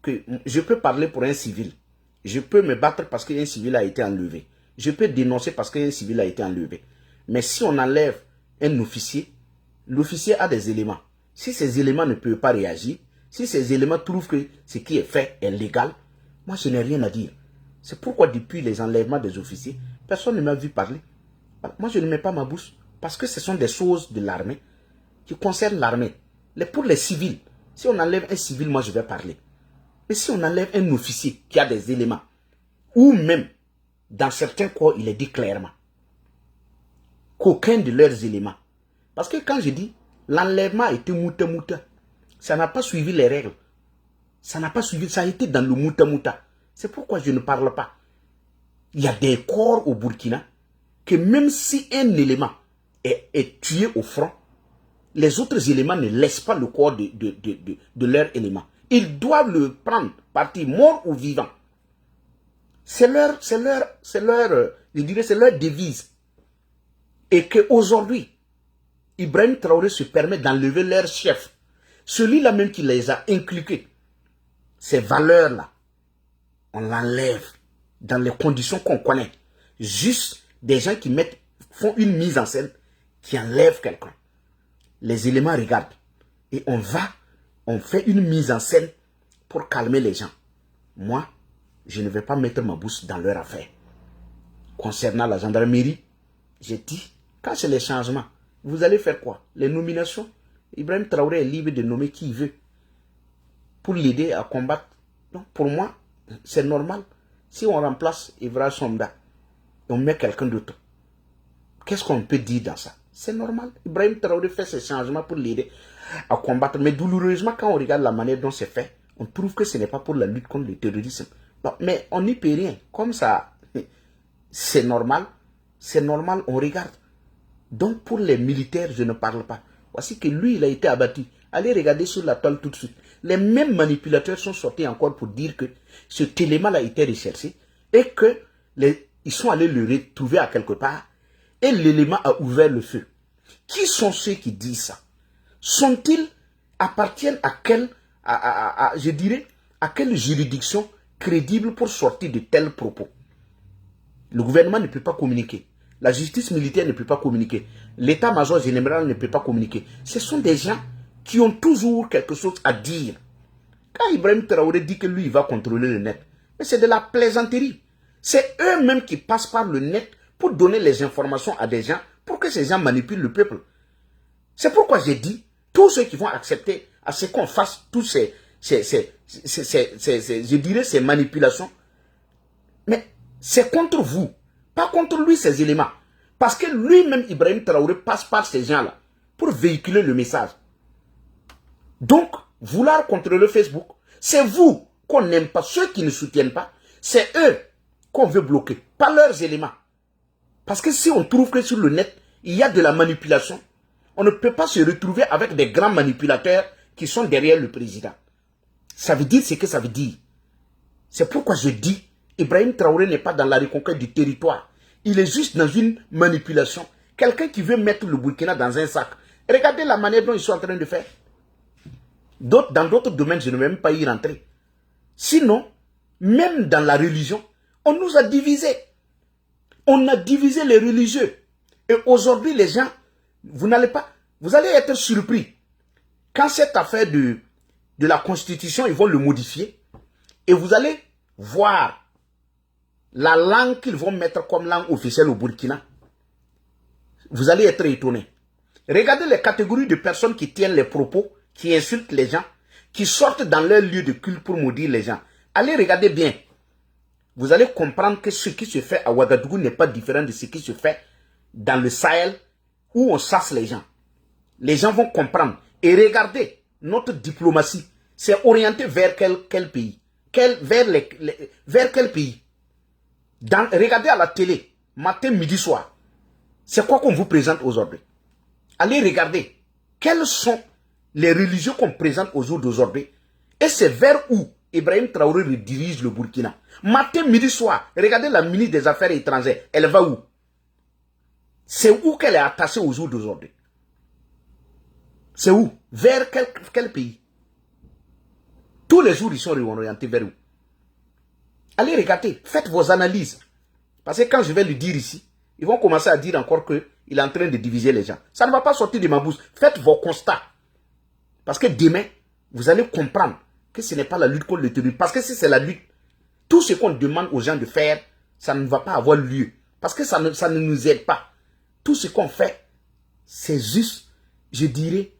que je peux parler pour un civil. Je peux me battre parce qu'un civil a été enlevé. Je peux dénoncer parce qu'un civil a été enlevé. Mais si on enlève un officier, l'officier a des éléments. Si ces éléments ne peuvent pas réagir, si ces éléments trouvent que ce qui est fait est légal, moi je n'ai rien à dire. C'est pourquoi depuis les enlèvements des officiers, personne ne m'a vu parler. Moi je ne mets pas ma bouche parce que ce sont des choses de l'armée qui concernent l'armée. Pour les civils, si on enlève un civil, moi je vais parler. Mais si on enlève un officier qui a des éléments, ou même dans certains corps, il est dit clairement qu'aucun de leurs éléments. Parce que quand je dis l'enlèvement a été mouta-mouta, ça n'a pas suivi les règles. Ça n'a pas suivi, ça a été dans le mouta-mouta. C'est pourquoi je ne parle pas. Il y a des corps au Burkina que même si un élément est tué au front, les autres éléments ne laissent pas le corps de leur élément. Ils doivent le prendre, parti mort ou vivant. C'est leur devise. Et qu'aujourd'hui, Ibrahim Traoré se permet d'enlever leur chef. Celui-là même qui les a inculqués. Ces valeurs-là, on l'enlève dans les conditions qu'on connaît. Juste des gens qui font une mise en scène qui enlèvent quelqu'un. Les éléments regardent. Et on fait une mise en scène pour calmer les gens. Moi, je ne vais pas mettre ma bouche dans leur affaire. Concernant la gendarmerie, j'ai dit, quand c'est les changements, vous allez faire quoi? Les nominations? Ibrahim Traoré est libre de nommer qui il veut pour l'aider à combattre. Donc pour moi, c'est normal. Si on remplace Evra Sonda et on met quelqu'un d'autre, qu'est-ce qu'on peut dire dans ça? C'est normal. Ibrahim Traoré fait ces changements pour l'aider à combattre. Mais douloureusement, quand on regarde la manière dont c'est fait, on trouve que ce n'est pas pour la lutte contre le terrorisme. Bon, mais on n'y peut rien. Comme ça, c'est normal. C'est normal, on regarde. Donc pour les militaires, je ne parle pas. Voici que lui, il a été abattu. Allez regarder sur la toile tout de suite. Les mêmes manipulateurs sont sortis encore pour dire que ce élément-là a été recherché. et que ils sont allés le retrouver à quelque part et l'élément a ouvert le feu. Qui sont ceux qui disent ça? Sont-ils, appartiennent à quelle, je dirais, à quelle juridiction crédible pour sortir de tels propos? Le gouvernement ne peut pas communiquer. La justice militaire ne peut pas communiquer. L'état-major général ne peut pas communiquer. Ce sont des gens qui ont toujours quelque chose à dire. Quand Ibrahim Traoré dit que lui, il va contrôler le net, mais c'est de la plaisanterie. C'est eux-mêmes qui passent par le net pour donner les informations à des gens, pour que ces gens manipulent le peuple. C'est pourquoi j'ai dit, tous ceux qui vont accepter à ce qu'on fasse tous je dirais, ces manipulations, mais c'est contre vous, pas contre lui ces éléments. Parce que lui-même, Ibrahim Traoré, passe par ces gens-là pour véhiculer le message. Donc, vouloir contrôler Facebook, c'est vous qu'on n'aime pas, ceux qui ne soutiennent pas, c'est eux qu'on veut bloquer, pas leurs éléments. Parce que si on trouve que sur le net, il y a de la manipulation, on ne peut pas se retrouver avec des grands manipulateurs qui sont derrière le président. Ça veut dire ce que ça veut dire. C'est pourquoi je dis, Ibrahim Traoré n'est pas dans la reconquête du territoire. Il est juste dans une manipulation. Quelqu'un qui veut mettre le Burkina dans un sac. Regardez la manière dont ils sont en train de faire. Dans d'autres domaines, je ne vais même pas y rentrer. Sinon, même dans la religion, on nous a divisés. On a divisé les religieux. Et aujourd'hui, les gens, vous allez être surpris. Quand cette affaire de la Constitution, ils vont le modifier. Et vous allez voir la langue qu'ils vont mettre comme langue officielle au Burkina. Vous allez être étonnés. Regardez les catégories de personnes qui tiennent les propos, qui insultent les gens, qui sortent dans leur lieu de culte pour maudire les gens. Allez regarder bien. Vous allez comprendre que ce qui se fait à Ouagadougou n'est pas différent de ce qui se fait dans le Sahel où on chasse les gens. Les gens vont comprendre. Et regardez, notre diplomatie, c'est orienté vers quel pays? Vers quel pays? Regardez à la télé, matin, midi, soir. C'est quoi qu'on vous présente aujourd'hui? Allez regarder. Quelles sont les religions qu'on présente au jour d'aujourd'hui? Et c'est vers où Ibrahim Traoré dirige le Burkina. Matin, midi, soir. Regardez la ministre des Affaires étrangères. Elle va où? C'est où qu'elle est attachée au jour d'aujourd'hui? C'est où? Vers quel pays? Tous les jours, ils sont orientés vers où? Allez regarder, faites vos analyses. Parce que quand je vais le dire ici, ils vont commencer à dire encore qu'il est en train de diviser les gens. Ça ne va pas sortir de ma bouche. Faites vos constats. Parce que demain, vous allez comprendre que ce n'est pas la lutte contre le terrorisme. Parce que si c'est la lutte, tout ce qu'on demande aux gens de faire, ça ne va pas avoir lieu. Parce que ça ne nous aide pas. Tout ce qu'on fait, c'est juste, je dirais,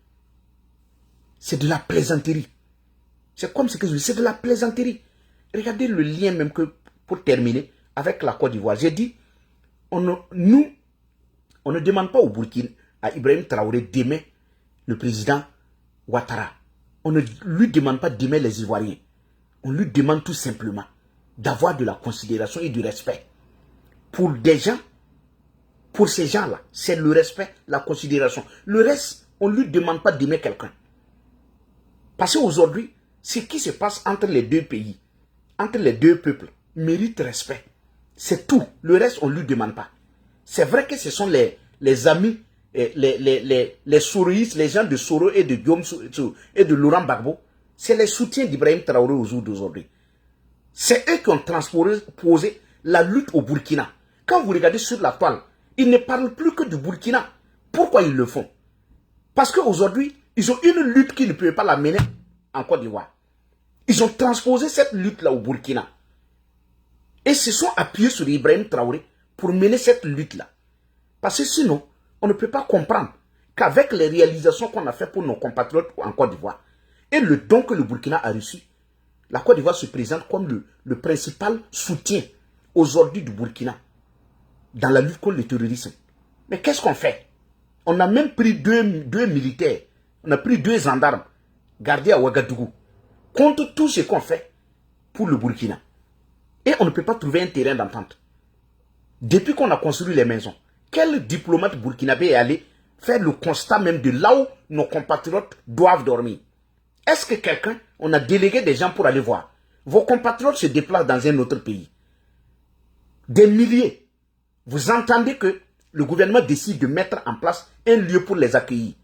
c'est de la plaisanterie. C'est comme ce que je dis, c'est de la plaisanterie. Regardez le lien même que, pour terminer, avec la Côte d'Ivoire. J'ai dit, on ne demande pas au Burkina, à Ibrahim Traoré d'aimer le président Ouattara. On ne lui demande pas d'aimer les Ivoiriens. On lui demande tout simplement d'avoir de la considération et du respect. Pour des gens, pour ces gens-là, c'est le respect, la considération. Le reste, on ne lui demande pas d'aimer quelqu'un. Parce qu'aujourd'hui, ce qui se passe entre les deux pays, entre les deux peuples, mérite respect. C'est tout. Le reste, on ne lui demande pas. C'est vrai que ce sont les amis, les souristes, les gens de Soro et de Guillaume et de Laurent Gbagbo. C'est les soutiens d'Ibrahim Traoré au jour d'aujourd'hui. C'est eux qui ont transposé la lutte au Burkina. Quand vous regardez sur la toile, ils ne parlent plus que du Burkina. Pourquoi ils le font? Parce qu'aujourd'hui, ils ont une lutte qui ne peut pas la mener en Côte d'Ivoire. Ils ont transposé cette lutte-là au Burkina. Et se sont appuyés sur Ibrahim Traoré pour mener cette lutte-là. Parce que sinon, on ne peut pas comprendre qu'avec les réalisations qu'on a fait pour nos compatriotes en Côte d'Ivoire et le don que le Burkina a reçu, la Côte d'Ivoire se présente comme le principal soutien aujourd'hui du Burkina dans la lutte contre le terrorisme. Mais qu'est-ce qu'on fait? On a même pris deux militaires, on a pris 2 gendarmes gardés à Ouagadougou contre tout ce qu'on fait pour le Burkina. Et on ne peut pas trouver un terrain d'entente. Depuis qu'on a construit les maisons, quel diplomate burkinabé est allé faire le constat même de là où nos compatriotes doivent dormir? Est-ce que quelqu'un, on a délégué des gens pour aller voir? Vos compatriotes se déplacent dans un autre pays. Des milliers. Vous entendez que le gouvernement décide de mettre en place un lieu pour les accueillir.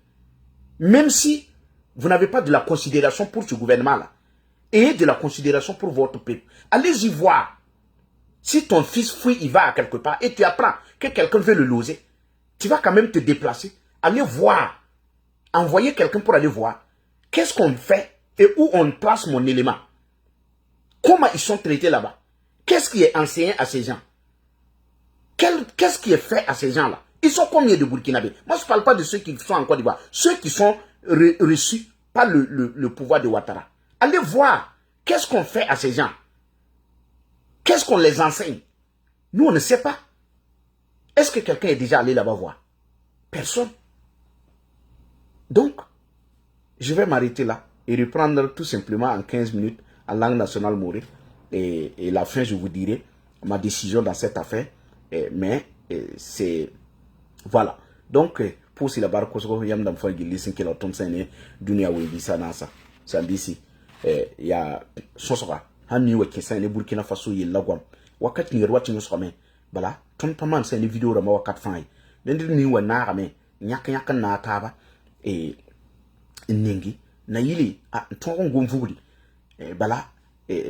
Même si vous n'avez pas de la considération pour ce gouvernement-là, et de la considération pour votre peuple, allez-y voir. Si ton fils fuit, il va à quelque part, et tu apprends que quelqu'un veut le loger, tu vas quand même te déplacer, aller voir, envoyer quelqu'un pour aller voir, qu'est-ce qu'on fait et où on place mon élément. Comment ils sont traités là-bas? Qu'est-ce qui est enseigné à ces gens? Qu'est-ce qui est fait à ces gens-là? Ils sont combien de Burkinabés? Moi, je ne parle pas de ceux qui sont en Côte d'Ivoire. Ceux qui sont reçus par le pouvoir de Ouattara. Allez voir. Qu'est-ce qu'on fait à ces gens? Qu'est-ce qu'on les enseigne? Nous, on ne sait pas. Est-ce que quelqu'un est déjà allé là-bas voir? Personne. Donc, je vais m'arrêter là et reprendre tout simplement en 15 minutes en langue nationale mauré. Et la fin, je vous dirai ma décision dans cette affaire. Mais c'est... Voilà. Donc, pour si la barre kosko yam dam fa gili sin kila tom sene dunia we bisa nasa. Sambisi ya sosora hanni we kesane Burkina Faso yi lagwam. Wakati ni rwati nyuso me bala ton paman sene video rama wakat fay. Nendir ni wa na rame nyak na taba ningi na yili ton ngomvuli bala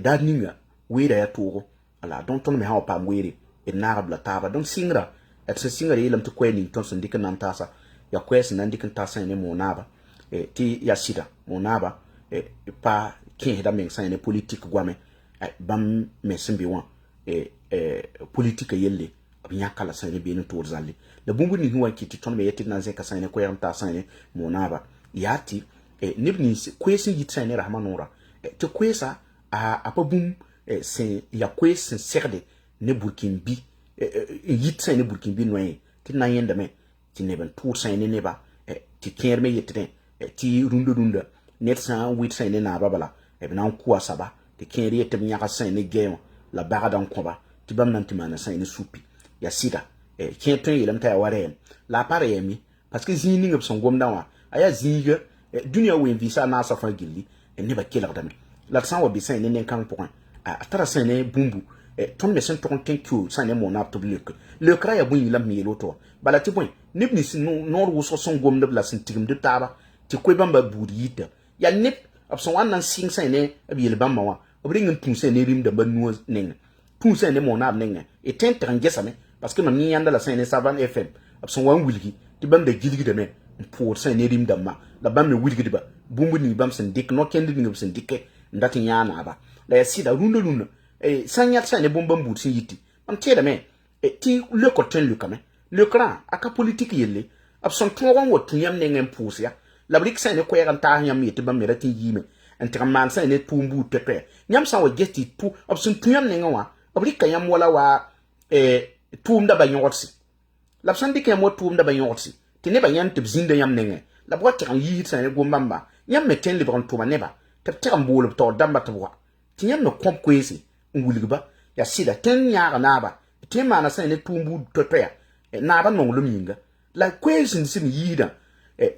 da ninga we da ya toro ala don ton me ha pa mwere na rabla taba don singra et se singra yelam to kweni ton son dikan nantasa ya kwesi nan dikan tasa ne monaba ti ya sida monaba pa kin heda men san ne politique gwame bam me simbi wan politique yelle abinya kala san ne be ne to zalle le bumbu ni huwa kiti ton me yeti nan zen ka san ne koyam tasa ne monaba yati nibni kwesi yitsa ne rahmanora te kwesa apa bum sen ya kwesi serde ne Burkinbi yitsa ne Burkinbi noye ti na yenda me ti neben tour sa ne neba ti kerme yetren ti runda net sa wit sa ne na babala be nan kuwa saba ti kenri yetem nyaka sa ne game la baga dan koba ti bam nan ti mana sa ne supi ya sida kentren yelam ta ya ware la pare yemi parce que zini ngab son gomda wa aya ziga dunia wen visa na sa fa gilli ne ba kela dame la san wa bi sa ne kan point atara sa ne bumbu ton me sen ton tenkyo sa ne mon apto le kra ya bun la mi loto bala ti point nip ni no wo so son gom de la sin tigim de taba ti ko bamba buri yita ya nip abson wan nan sing sa ne abi le bamba wa obring pun sa ne rim de ban no nen pun sa ne mon ab nen e ten ngesa me parce que no mi yanda la sa ne savan fm abson wan wilgi ti bam de gilgi de me pour sa ne rim de ma la bam me wilgi de ba bumbu ni bam sen dik no kendi ni sen dikke ndati nyana ba la ya sida runda sanyat sa ne bomba mbutsi yiti am tieda me ti le koten le kame le kran aka politique yelle abson tongon wotu yam ne ngem pousia la brik sa ne ko yaran ta yam yiti bam mera ti yime entra man sa ne tumbu tepe nyam sa wo geti tu abson tuyam ne ngwa abrik kayam wala wa tumda ba yotsi la bsan dike mo tumda ba yotsi ti ne ba yam te bzinda yam ne la bwa tan yi sa ne gombamba yam meten le bron tuma neba te tan bolo to damba to wa ti yam no komp kwesi ngulgba ya sida ten nyaga naba te mana sa ne tumbu totoya naba no luminga la kwesi sin yida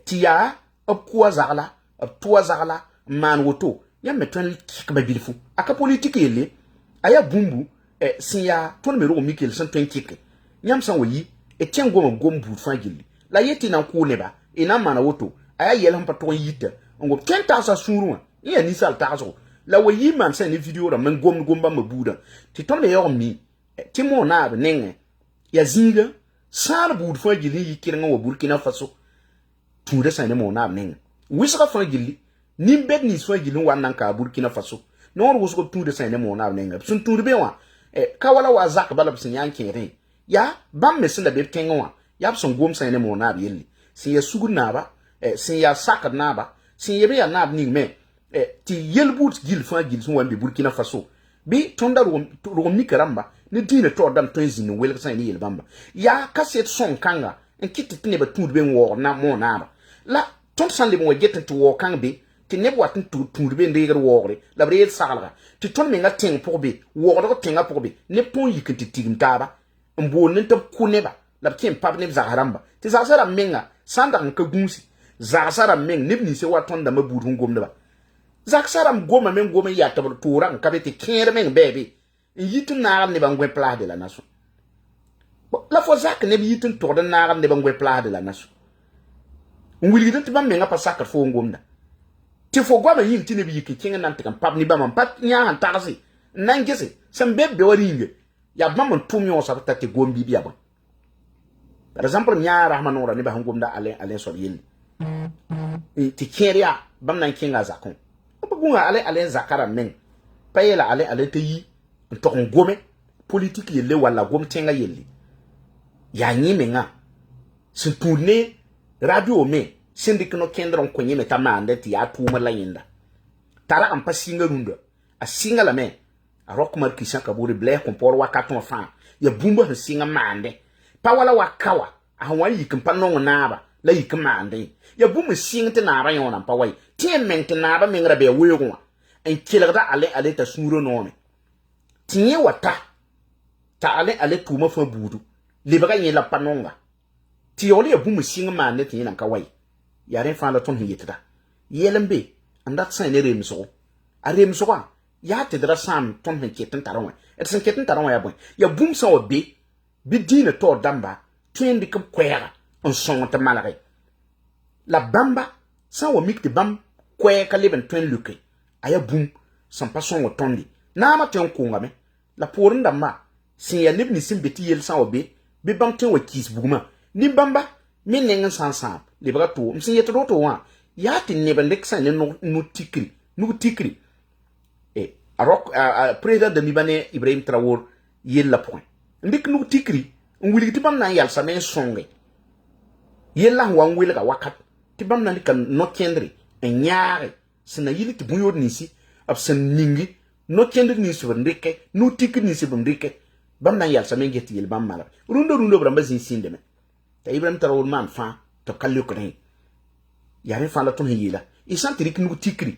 ti ya opkuwa zagala optuwa zagala man woto ya meton kikba bilfu aka politique yele aya bumbu sin ya ton me ro mikel san ten kike nyam san woyi tien gombu fangili la yeti nan ku neba ina mana woto aya yelam paton yita ngo kenta sa suru ya ni sal tazo la woyi man sa ne video ra men gomba mabuda ti ton me yor mi ti mo na ba nenge ya zinga sar bud fangili yikirenga wo Burkina Faso tuure sa ne mo na nenge wisra fangili nimbet ni fangili wannan ka Burkina Faso non wusgo tuure sa ne mo na nenge sun tuure be wa kawala wa zak balab sin yankere ya bam me sin da be kenwa ya son gom sa ne mo na be yelli sin ya sugu na ba sin ya sak na ba sin ye be ya na ni me ti yelbut gil fa gil sun wambe Burkina Faso bi tonda ro mi karamba ne dine to dam to zin wel sa ni yelbamba ya kaset son kanga en kitti tine ba tuure be wo na mo na ba la ton san le mo get to wo kang be ti ne boatin tuure be ndeger wore la bre salga ti ton me nga ting pour be wore tinga pour be ne pon yikiti tigim taba mbol ne tab kuneba la kin pab ne zaharamba ti zasara menga sanda ka gunsi zasara meng ne ni se waton da maburu ngom ne ba zaksara ngoma men ngoma ya tab tura ka be ti kere men bebe yitu na ne ba ngwe pla de la naso la fo zak ne bi yitin to dan na ne bangwe plade la nasu ngwili gidan tibam menga pa sakar fo ngomda ti fo gwa ma yin ti ne bi yiki kinga nan tikam pap ni ba man pat nya han tarasi nan gese sam bebbe waringe ya mamman tum yo sa ta te gombi biya ba par exemple nya rahman ora ne ba ngomda ale so yel ti keria bam nan kinga zakon ba gunga ale zakara men payela ale te yi to ngome politique yelle wala gom tenga yelle ya nyime nga sin tourner radio me sindik no kendron ko nyime tamande ti ya tuma la yinda tara am pasinga runda a singa la me a rock mar kishan kaburi ble ko por wakaton fa ya bumba singa mande pa wala wakawa a wani yikin panon naaba la yikin mande ya bumba singa te naaba yona pa wai tien mente naaba mengra be weyo en kilada ale ta suro no me tinye wata ta ale tuma fa budu libaga yin la panonga ti yoli ya bumu singa man ne tin nan kawai yaren fa la ton hiyeta yelembe andat sa ne remso a remso kwa ya te dra sam ton hen ketin taronwa et sen ketin taronwa ya bon ya bum sa obe bi dina to damba tin dik kwera on son ta malare la bamba sa wo mikti bam kwe ka leben twen luke aya bum san pa son wo tondi na ma ten kunga me la porin damba sin ya libni sin beti yel sa obe bi bam ten wa kis buguma ni bamba min nengen sansan libra to msin yeto to wa ya tin ne ban leksa ne no tikri arok president de mibane Ibrahim Traoré yel la point ndik no tikri ngwili ti bam nan yal sa men songe yel la wa ngwili ga wakat ti bam nan kan no kendri en nyaare sina yili ti buyo nisi ab sen ningi no kendri nisi ndike no tikri nisi ndike bam nan yal sa men geti yel bam mala rundo bramba zin sinde me ta Ibrahim Traoré man fa to kallu ko ne yare fa la ton yila isanti rik nu tikri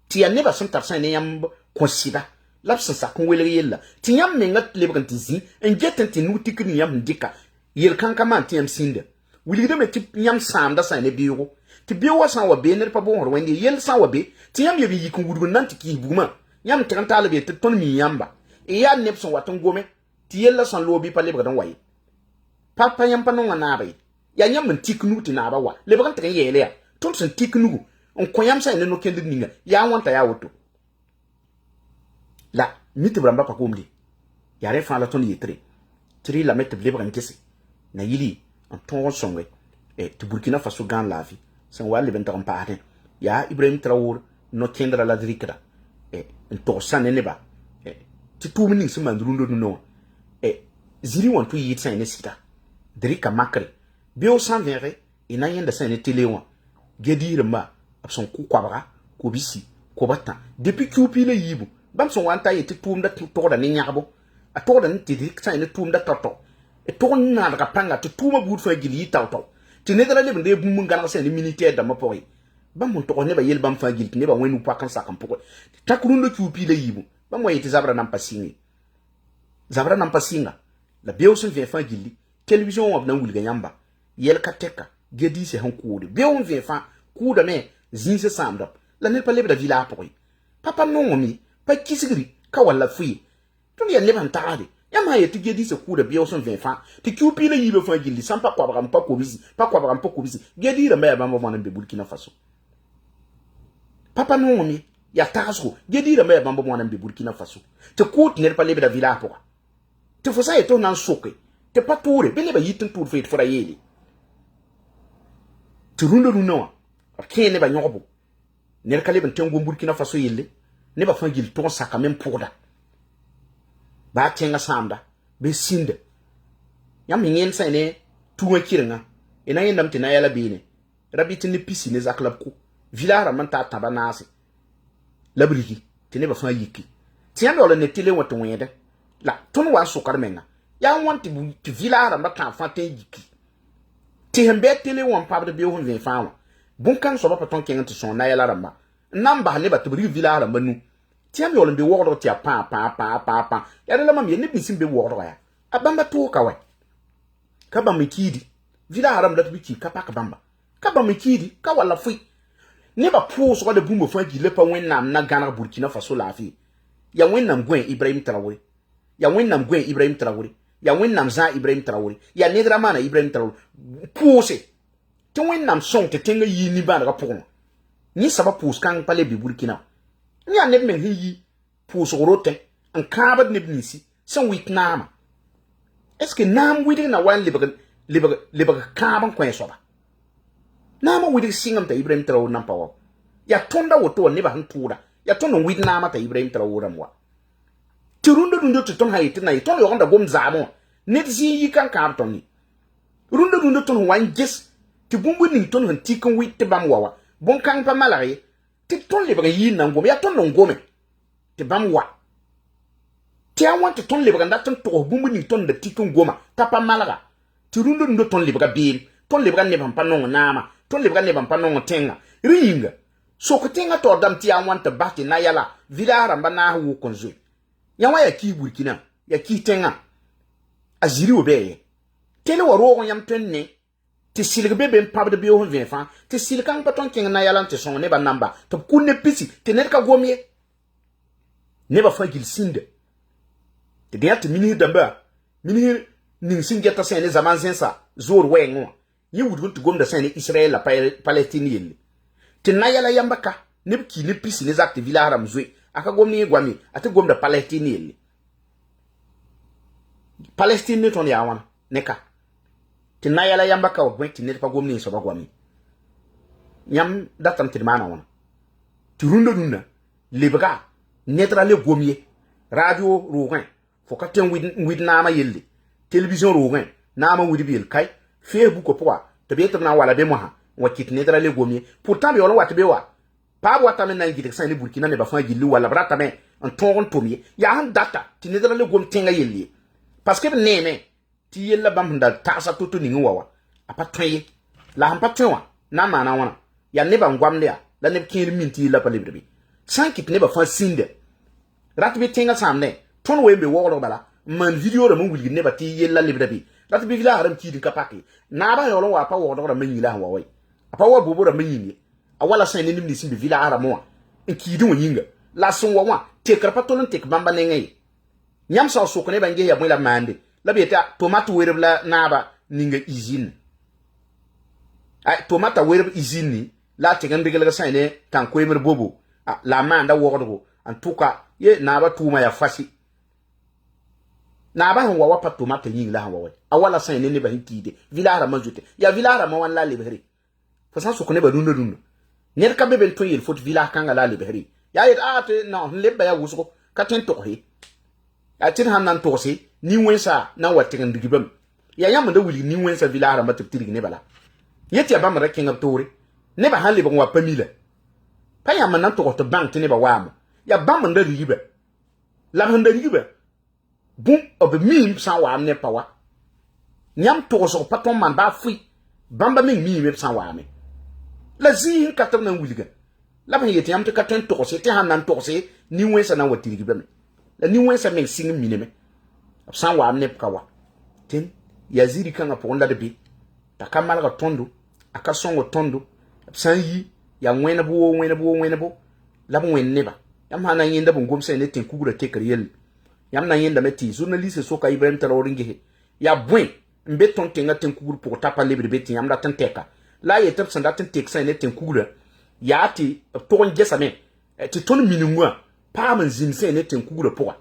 ti ya neba santar sa ne yam konsida lapsa sa kun wele yella ti yam me ngat leban tizi en jetten ti nu tikri yam dika yel kan kama ti yam sinde wili de me ti yam samda sa ne biyo ti biyo sa wa be ne pa bon ro wende yel sa wa be ti yam yebi yikun gudu nan ti ki buguma yam tan talibe te ton mi yamba e ya nepson waton gome ti yella san lobi pa leban waye papa yam pa no na ba ya nyam tiknu ti na ba wa leban tan yele ya ton sen tiknu on koyam sa ne no kendi ninga ya wanta ya woto la miti bramba pa komdi yare fa la ton yetre tri la mette leban kesi na yili en ton songwe ti Burkina Faso gan lafi sen wa leben tan paade ya Ibrahim Traoré no kendra la drikra en to sanene ba ti tumini se mandrundo no ziri wantu yit sa ne sita drika makre bio san verre ina yenda sa ne telewa gedire ma abson ku kwabra ko bisi ko batan depuis kupi le yibu bam son wanta yeti tumda to da ni nyabo a to da ni tidik sa ne tumda toto e to na daga panga to tuma bud fa gili tawto ti ne dara leben de bum ngana sa ni militaire da mapori bam mon to ne ba yel bam fa gili ne ba wenu pa kan sa kan poko takurun le kupi le yibu bam wa yeti zabra nam pasinga la beosun ve fa gili television wa na wulga nyamba yel kateka gedi se han kude beon ve fa kuda me zinse samda la ne pa lebe da vila poi papa no mi pa kisigri ka wala fui to ya ne ban taade ya ma yeti gedi se kuda beosun ve fa ti kupi le yibe fa gili sampa kwa bagam pa ko bisi gedi re me ba mo be Burkina Faso papa no mi ya taso gedi re me ba mo be Burkina Faso te kut ne pa lebe da vila poi te fo sa eto nan soke te patore bele ba yitin tour fait fora yeli turundo no ke ne ba nyobo ne kale ben tengo Burkina Faso yelle ne ba fangil ton saka même pourda ba tenga samda be sinde yam nyen sa ne tuwa kirnga ina yendam tina yala bine rabiti ne pisi ne zaklab ko vilara man ta tabanasi labriki tine ba fa yiki tiando le ne tele wato wede la ton wa sukar menga ya wanti bu ti vilara ba kan fa te yiki ti hembe tele won pa de bi ho vin fa wa bon kan so ba paton ken ti son na yala ramba namba ne ba to vilara ba nu ti am yo le be wodo ti pa ya de la mam ye ne bi sim be wodo ya abamba to ka wa ka ba mikidi vilara mda to bi ki ka pa ka bamba ka ba mikidi ka wala fui ne ba po so de bumbo fa gi le pa wennam na Ghana Burkina Faso la fi ya wennam gwen Ibrahim Traoré ya wẽnnaam zã Ibrahim Traoré ya nedra maana Ibrahim Traoré pʋʋse tɩ wẽnnaam sõng tɩ tẽngã yɩ nimbãanegã pʋgẽ yẽ saba pʋʋs kãng pa le bɩ Burkina yã neb meng sẽn yi pʋʋsg rotẽ n kãabd neb ninsi sẽn wɩt naama est-ce que naam wɩdg na wa n lebg kãab n kõ soaba naama wɩdg sɩngame t'a Ibrahim Traoré nan pa wa ya tõnda woto wa nebã sẽn tʋʋda ya tõnd n wɩd naama t'a Ibrahim Traoré rãmb wa tɩ rũndã tɩ tõnd sã yetɩ na yɩ tõnd yogenda gom zaamẽ wã ned zĩig yi kan kãab tõnd ni rũndã tõnd sẽn wa n ges tɩ bũmb ning tõnd sẽn tik n wɩt tɩ bãmb wa wa bõn-kãng pa malg ye tɩ tõnd lebg n yɩɩn nan gom ya tõnd n gome tɩ bãmb wa tɩ a wã tɩ tõnd lebg n dat n togs bũmb ning tõnd da tik n goma t'a pa malga tɩ rũndã tõnd lebga beem tõnd lebga neb n pa nong naama tõnd lebga neb n pa nong tẽngã rẽ yĩnga sok tẽngã taoor dãmb tɩ yaa wãn tɩ bas tɩ na yɛla village rãmba naas wʋk n zoe yã wã ya kiis Burkina ya kiis tẽngã a ziri wa bɛɛ ye tele wa roog yãmb tõnd ne tɩ sɩlg be be n pãbd beoog n vẽ fãa tɩ sɩl-kãng pa tõnd kẽng na yɛla n tɩ sõng nebã namba tɩ b kʋl ne pisi tɩ ned ka gom ye nebã fãa gill sĩnda tɩ dẽ tɩ minis dãmba minis ning sẽn gɛta sẽ ne zaman zẽnsa zoor wɛɛngẽ wã yẽ wudg n tɩ gomda sẽ ne Israɛl la Palestine yelle tɩ na yɛla yãmba ka neb kii ne pisi ne zak tɩ village rãmb zoe aka gom ne goame a tɩ gomda Palestine yelle Palestine ne tõnd yaa wãna ne ka tɩ na yɛla yãmba ka wa bõe tɩ ned pa gom ne soaba goame yãmb datame tɩ d maana wãna tɩ rũndã lebga nedra le gom ye radio roogẽ fo ka tõe n wɩd naamã yelle television roogẽ naamã wɩdb yel kai Facebook pʋga tɩ b yetɩ b na n wala be mosã n wa kɩt nedra le gom ye pourtant b yaool n wat be wa paab watame na n gɩdg sã ne Burkina nebã fãa gilli walla b ratame n tõog n tʋm ye yaa sẽn data tɩ nedra le gom tẽngã yell ye parce que b neeme tɩ yella bãmb sẽn da tagsa to-to ning wa a pa tõe ye la sẽn pa tõe wã na n maana wãna yaa nebã n goamd yaa la neb kẽer min tɩ yella pa lebd be sã n kɩt nebã fãa sĩnda rat be tẽngã sãamdẽ tõnd wa n be waoolg bala n maan video rãmb n wilgd nebã tɩ yella lebda be rat be village rãmb kiid n ka pak ye naabã yaool n wa a pa waoodg rãmb n yĩla sẽn wa wa ye a pa wa bobo rãmb n yĩng ye a wala sã ne nimni sẽn be village rãmb wã n kiid n wa yĩnga la sẽn wa wã tekr pa tol n tek bãmba nengẽ ye yãmb sã sok nebã n ges ya bõe la maande la b yetɩ tomate werb la naaba ninga usine tomata werb usine ni la a tɩg n reglg sã ne tãn-koeemr bobo la a maanda wogdgo n tʋka ye naaba tʋʋma yaa fasi naaba sẽn wa wa pa tomata yĩng la sẽn wa wa a wala sã ne nebã sẽn kiide village rãmbã zote yaa village rãmbã wãn la a lebsre fo sã n sok nebã rũndã ned ka be be n tõe n yel fo tɩ village kãngã la a lebsre yaa yet tɩ non sẽn lebba yaa wʋsgo ka tõe n togs ye a tɩ d sãn na n togse nin-wẽnsã na n wa tɩg n rigbame yaa yãmb n da wilg nin-wẽnsã village rãmbã tɩ b tɩrg nebã la yet yaa bãmb ra kẽng b toore nebã sãn lebg n wa pa mila pa yãmb n na n togs tɩ bãng tɩ nebã waamo yaa bãmb n da rigba la b sẽn da rigba b miim sã n waam ne pa wa yãmb togsg pa tõnd maan baa fʋɩ bãmba meng miime b sã n waame la zĩig sẽn ka tɩ b na n wilga la b sẽn yetɩ yãmb tɩ ka tõe n togse tɩ sãn na n togse nin-wẽnsã na n wa tirgbame la nin-wẽnsã meng sɩng n mineme b sã n waam neb ka wa tẽn yaa ziri kãngã pʋgẽ la d be t'a ka malga tõndo a ka sõng tõndo b sã n yi yaa wẽnebo la b wẽnd nebã yãmb sã n na n yẽnda b n gomsã ne tẽn-kugrã tekr yelle yãmb na n yẽndame tɩ journaliste soka Ibrahim Traoré n gese yaa bõe n be tõnd tẽngã tẽn-kugr pʋg t'a pa lebd be tɩ yãmb rat n tɛka la a yetɩ b sẽn dat n tek sã ne tẽn-kugrã yaa tɩ b tog n gesame tɩ tõnd miningwã paam n zĩnd sẽ ne tẽn-kugrã pʋga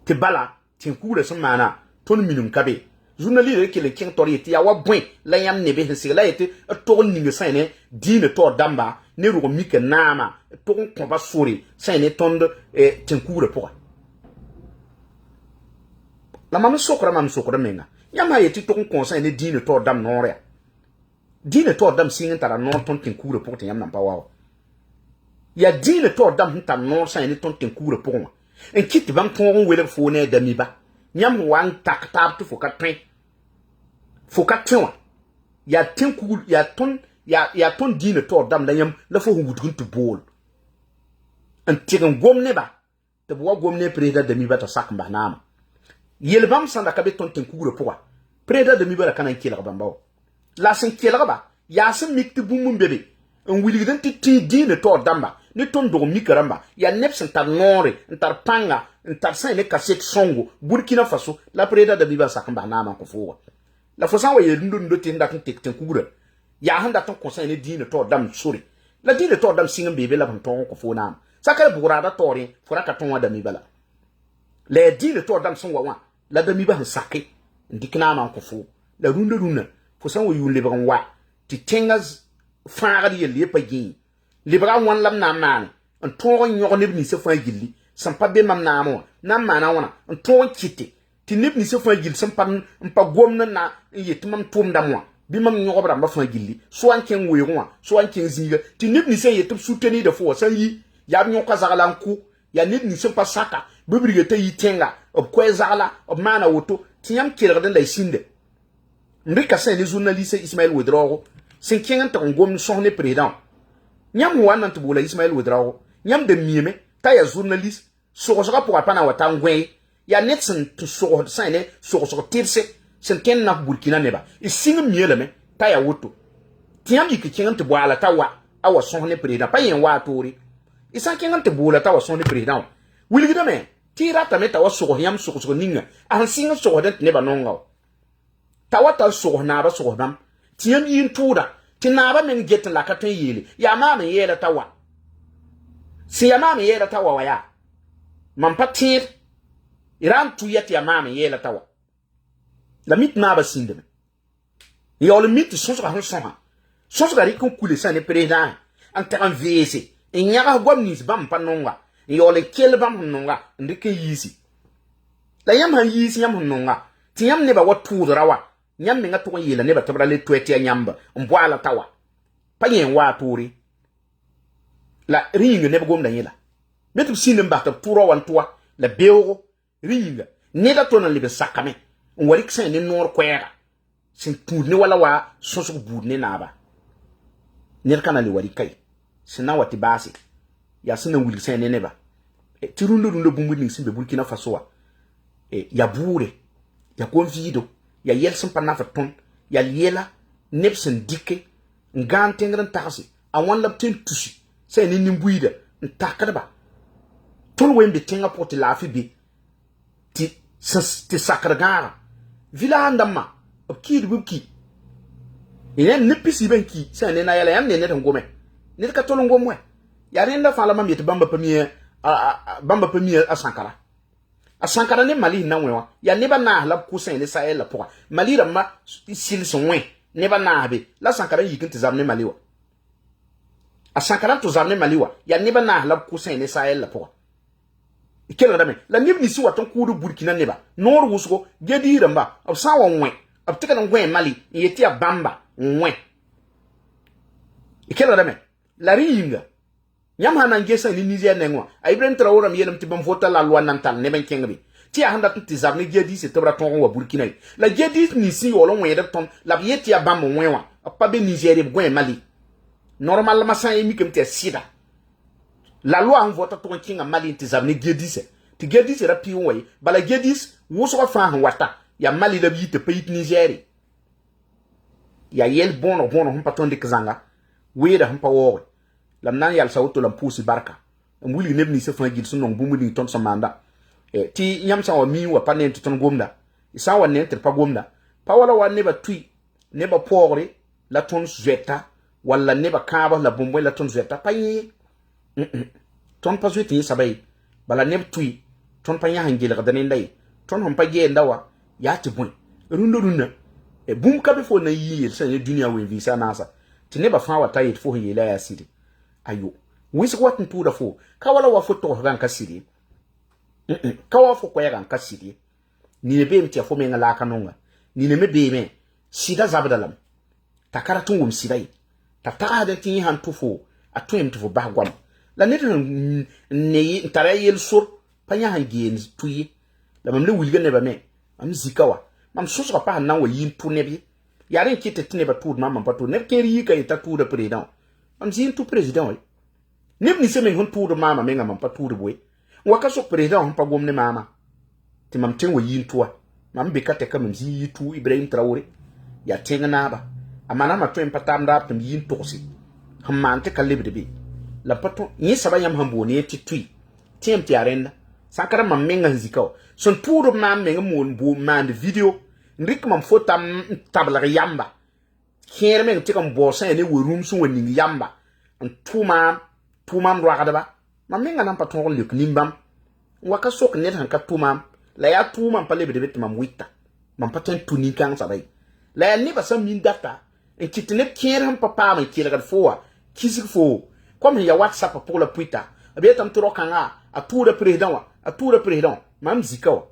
tɩ bala tẽn-kugrã sẽn maana tõnd mining ka be journaliste kell n kẽng taoor yetɩ yaa wa bõe la yãmb nebe sẽn sig la yetɩ d tog n ning sã ne dĩinã taoor dãmba ne rog mika naama tog n kõba sore sã ne tõnd tẽn-kugrã pʋga la mam sokra menga yãmb sã yetɩ tog n kõ sã ne dĩinã taoor dãmb noor yaa dĩinã taoor dãmb sɩng n tara noor tõnd tẽn-kugrã pʋgẽ tɩ yãmb nan pa wa wa yaa dĩinã taoor dãmb sẽn tar noor sã ne tõnd tẽn-kugrã pʋgẽ wã n kɩt tɩ bãmb tõog n welg foo ne a damiba yãmb sẽn wa n tak taab tɩ fo ka tõe wã yaa tẽn-kugr yaa tõnd dĩinã taoor dãmb la yãmb la fo sẽn wudg n tɩ bool n tɩg n gom nebã tɩ b wa gom ne président damiba t'a sak n bas naama yel bãmb sãn da ka be tõnd tẽn-kugrã pʋga président damiba ra ka na n kelg bãmba wa la sẽn kelgba yaa sẽn mik tɩ bũmb n be be n wilgd n tɩ tĩig dĩinã taoor dãmba ni ton do mi karamba ya nepsen tar nore ntar panga ntar sa ne cassette songo Burkina Faso la preda da biba sakamba na man ko fo la fo san wa ye ndo tinda kan tekten kugura ya handa ton conseil ne dine to dam suri la dine to dam singin bebe la ton ko fo na sakale bugura da tori fora ka ton wa da mi bala le dine to dam son wa la da mi ba saké ndikna man ko fo la runda fo san wa yule ba wa ti tengas faagad ye le pa gi libra wan lam na man en ton nyo ne ni se fa gilli sam pa be mam na mo na mana wana en ton kiti ti nib ni se fa gilli sam pa mpa gomna na yet mam tum da mo bi mam nyo bra ma fa gilli so an ken we wa so an ken zinga ti nib ni se yet souteni de fo san yi ya nyo ka zagala nku ya nib ni se pa saka bibrige te yi tenga ob ko zagala ob mana woto ti yam kirga la sinde ndika sa ni journaliste Ismaël Ouedraogo sin kengan ta ngom sohne président nyam wana to bola Ismaël Ouedraogo nyam de mieme ta ya journaliste so so pour pas na wata ngwe ya netsen to so sa ne so tirse sin ken na Burkina neba e sing miele me ta ya woto tiam yi kengan to bola ta wa awa sohne président pa yen wa tori isa kengan to bola ta wa sohne président wilgida me tira ta meta wa so yam so ninga an singa so de neba nonga tawata so na ba so dam tiam yin tuda tinaba men get la ka ton yele ya ma men yela tawa si ya ma men yela tawa wa ya man patir iran tu yet ya ma men yela tawa la mit na ba sinde yo le mit so so ha so so gari kon kule sa ne président en terrain vc e nyaka gwamnis bam panonga yo le kel bam nonga ndike yisi la yam han yisi yam nonga tiam ne ba watu rawa nyam me ngato yela ne ba tabra le tweti ya nyamba mbwala tawa payen wa turi la ringa ne ba gomda yela betu sine mbata turo wan toa la beogo ringa ne da tona libe sakame wari ksen ne nor kwera sin tudne wala wa soso budne naba ne kana li wari kai sina wati basi ya sina wuli sen ne ba tirundo rundo bumbu ni simbe Burkina Faso wa ya bure ya convido ya yelsen pa ton ya yela nepsen dike ngantengran taxi a wan lab ten tusi se ni nimbuida ntakadba tol wembe tenga poti la fi bi ti sakragara vila ndama okid buki yen ne pisi benki se ne na yala yan ne ngome ne ka tol ngomwe ya renda fala mamie bamba pamie asankara ne mali na wewa ya neba na la kusen ne sa ela poa mali rama sil sonwe neba na be la sankara yikin tizam ne maliwa asankara to zamne maliwa ya neba na la kusen ne sa ela poa ikela dame la nib ni si waton kudu Burkina neba nor wusko gedi ramba ab sa wonwe ab tika ngwe mali yeti abamba nwe ikela dame la ringa nyam hanan gesa ni Niger nengwa Ibrahim Traoré mi yenam tibam vota la loi nantal ne ben kengabi ti a handa ti zarni gedi se tebra ton wa Burkina la gedi ni si yolo wede ton la yeti ya bam wenwa pa be Niger be gwen Mali normalement san emi kem te sida la loi en vota ton kinga Mali ti zarni gedi se ra piwo way bala gedi wuso fa han wata ya Mali la bi te pays Niger ya yel bono hum paton de kazanga weda hum pa wo lam nan yal sawto lam pusi barka mbuli nebni se fa gil sunon bumuli ton samanda ti nyam sa wa mi wa panen ton gomda isa wa ne ter pa gomda pa wala wa ne ba tui ne ba pore la ton zweta wala ne ba kaba la bombo la ton zweta pa yi ton pa zweti sabai bala ne tui ton pa nya hangil ga danen dai ton hom pa ge ndawa ya ti bun rundo bum ka be fo na yi se ne dunia we visa nasa ti ne ba fa wa tayit fo yi la ya sidi ayo wisi wat ntuda fo ka wala wa foto ran kasiri ka wa fo ko ya ran kasiri ni ne be mtia fo me ngala kanonga ni ne me be me sida zabdalam takara tungum sidai takara de tin han tufo atuem tufo bagwam la ne ne ntara yel sur panya han gen tuyi la mamle wilga ne ba me am zikawa mam soso pa nan wa yin tu ne bi yaren kite tine ba tu mam pa tu ne keri ka ita tu de président am zin tu président oi nib ni se men hon tu de mama men ngam pa tu de boy waka so président hon pa gomne mama ti mam tin wa yin tuwa mam be kate kam zi tu Ibrahim Traoré ya tenga na ba amana ma to empatam da tum yin toksi ham man te kalib de bi la paton yin saba yam hambo ne ti tui tiem ti arenda sakara mam menga zikao son tuuro mam menga mon bo man video ndik mam fota tabla yamba kere men ti kam bo sa ne worum so woni yamba an tumam roagada ba mam menga nan paton lek nimbam waka sok net han ka tumam la ya tumam pale be de mam witta mam paton tuni kan sabai la ya ni ba sam min data en kitne kere han papa ma kire ga foa kisik fo comme ya WhatsApp pour la puita abia tam tro kanga a tout le président mam zikawa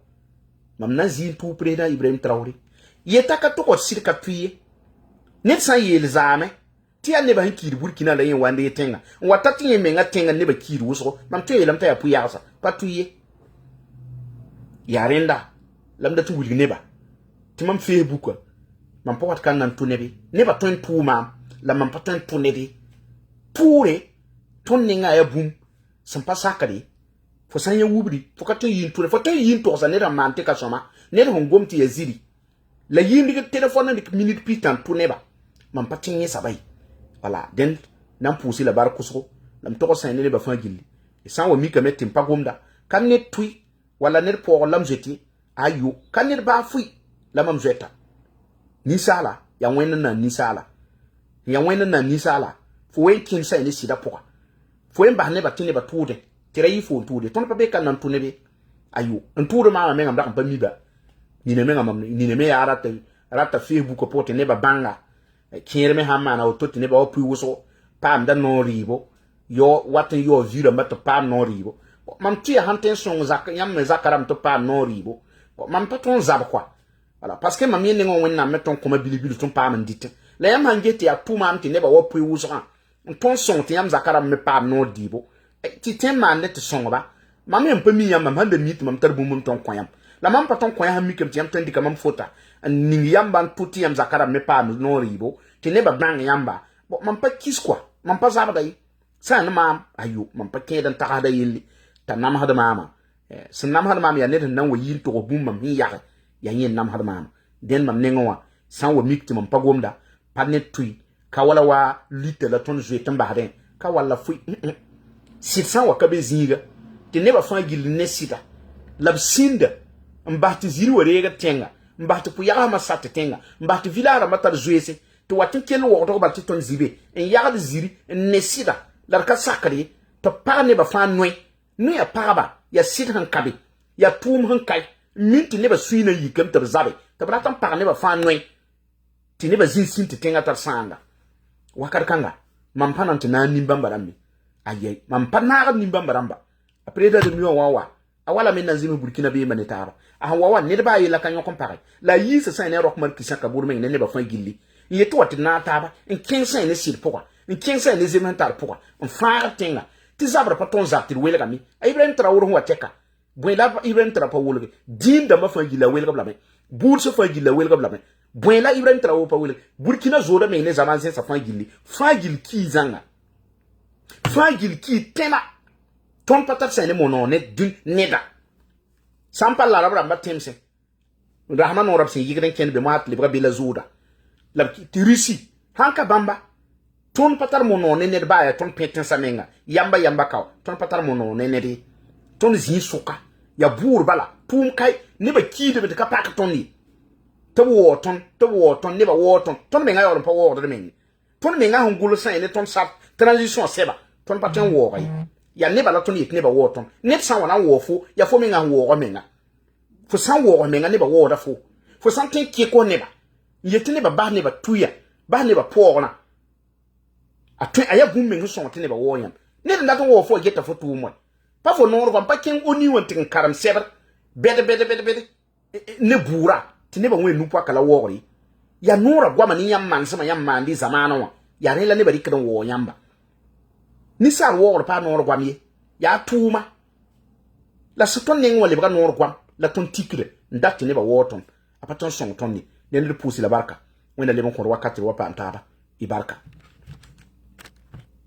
mam nazi tout président Ibrahim Traoré yeta ka to ko sirka tuye net san yel zame ti an ne ba kiri Burkina la yin wande tenga watati yin menga tenga ne ba kiri wuso mam to yelam ta ya puya sa patuye ya renda lam da tu wuli ne ba ti mam Facebook mam pa wat kan nan to ne ba ton tu mam la mam pa ton to ne bi pure ton ninga ya bum san pa sakari fo san ya wubri fo ka to yin to fo to yin to sa ne da mante ka soma ne hon gomti ya ziri la yin diga telephone ni minute pitan to ne ba man pa tinye sabai wala den nan pusi la bar kusko lam to ko san ne ba fa gilli e san wa mi ka metim pa gomda kan ne tui wala ne po lam jeti ayu kan ne ba fui la mam jeta ni sala ya wena na ni sala fo wen kin sai ne sida poka fo en ba ne ba tine ba tude tira yi fo tude ton pa be kan nan tune be ayu en tude ma ngam da pa mi ba ni ne me ya rata Facebook ko pote ne ba banga kire me hamma na oto tine ba o pu wuso pam da no ribo yo watin yo vira mata pam no ribo mam tu ya hanten son zak yam me zakaram to pam no ribo mam pa ton zab kwa voilà parce que mam yene ngon na meton ko ma bilibilu ton pam ndite la yam hangeti ya pu mam tine ba o pu wuso ton son ti yam zakara me pa no dibo ti ten man net son ba mam yam pa mi yam mam hande mit mam tarbu mum ton koyam la mam pa ton koyam mi kem ti yam tan dika mam fota ning yam ban puti yam zakara me pa no ribo ti ne ba bang yamba bo mam pa kis kwa mam pa zaba dai san mam ayu mam pa kedan ta hada yilli ta nam hada mama san nam hada mama ya net nan wa yin to bum mam hi ya yin nam hada mama den mam nengowa san wa mikti mam pa gomda pa net tui ka wala wa lite la ton jouer tan bahden ka wala fui sit san wa ka be zinga ti ne ba fa gil ne sita lab sinda mbahti ziri wore ga tenga mbahti pu ya ma sat tenga mbahti vilara matar jouer to watin kel wo to ba ti ton zibe en ya ga ziri ne sita la ka sakari to pa ne ba fa noy no ya pa ba ya sit han kabe ya tum han kai minti ne ba suina yi kam tab zabe to ba tan pa ne ba fa noy ti ne ba zin sin ti tenga tar sanga wakar kanga mampana ntina nimbamba rambi aye mampana nimbamba ramba après de miyo wawa awala men nazimi Burkina be manetara a wawa ne ba yi la kanyo kompare la yi se sa ne rok mar kisa ka burme ne ba fa gilli ye to watina taba en 15 ne sir pourquoi en 15 ne zementar pourquoi on fa tenga ti zabra pa ton zaktir wele kami Ibrahim Traoré ho ateka bwela Ibrahim Traoré pa wole din da ma fa gilla wele ka blame bul se fa gilla wele ka blame bwela Ibrahim Traoré pa wele Burkina zoda me ne zaman sen sa fa gil ki zanga fa gil ki tena ton patat sen ne mono ne dun neda sampa la rabra ba temse rahman no rab sen yigren ken be mat libra be la zoda la ti risi hanka bamba ton patar mono ne ne ba ya ton peten samenga yamba kaw ton patar mono ne ne ton zin suka ya bur bala pum kai ne ba ki de ka pak ton ni to woton ne ba woton ton me nga yor pa wo de me ton me nga hungulu san ne ton sap transition seba ton paten wo kai ya ne ba la ton yit ne ba woton net san wana wo fu ya fo me nga wo me nga fo san wo me nga ne ba wo da fu fo san ten ki ko ne ba yet ne ba ne ba tuya ba ne ba po na atwe aya gum me son te ne ba wo yam ne da ton wo fo geta fo tu mo pa fo no ro pa ken oni won tin karam seber bede ne bura tine ba ngwe nupo akala wori ya nura gwa mani yam man sama yam mandi zamana wa ya ne la ne bari kan wo yamba ni sar wori pa nura gwa mi ya tuma la suton ne ngwa le ba nura gwa la ton tikre ndati ne ba woton apaton song tonni ne ne pusi la barka wenda le mon ko wakati wa pa antaba ibarka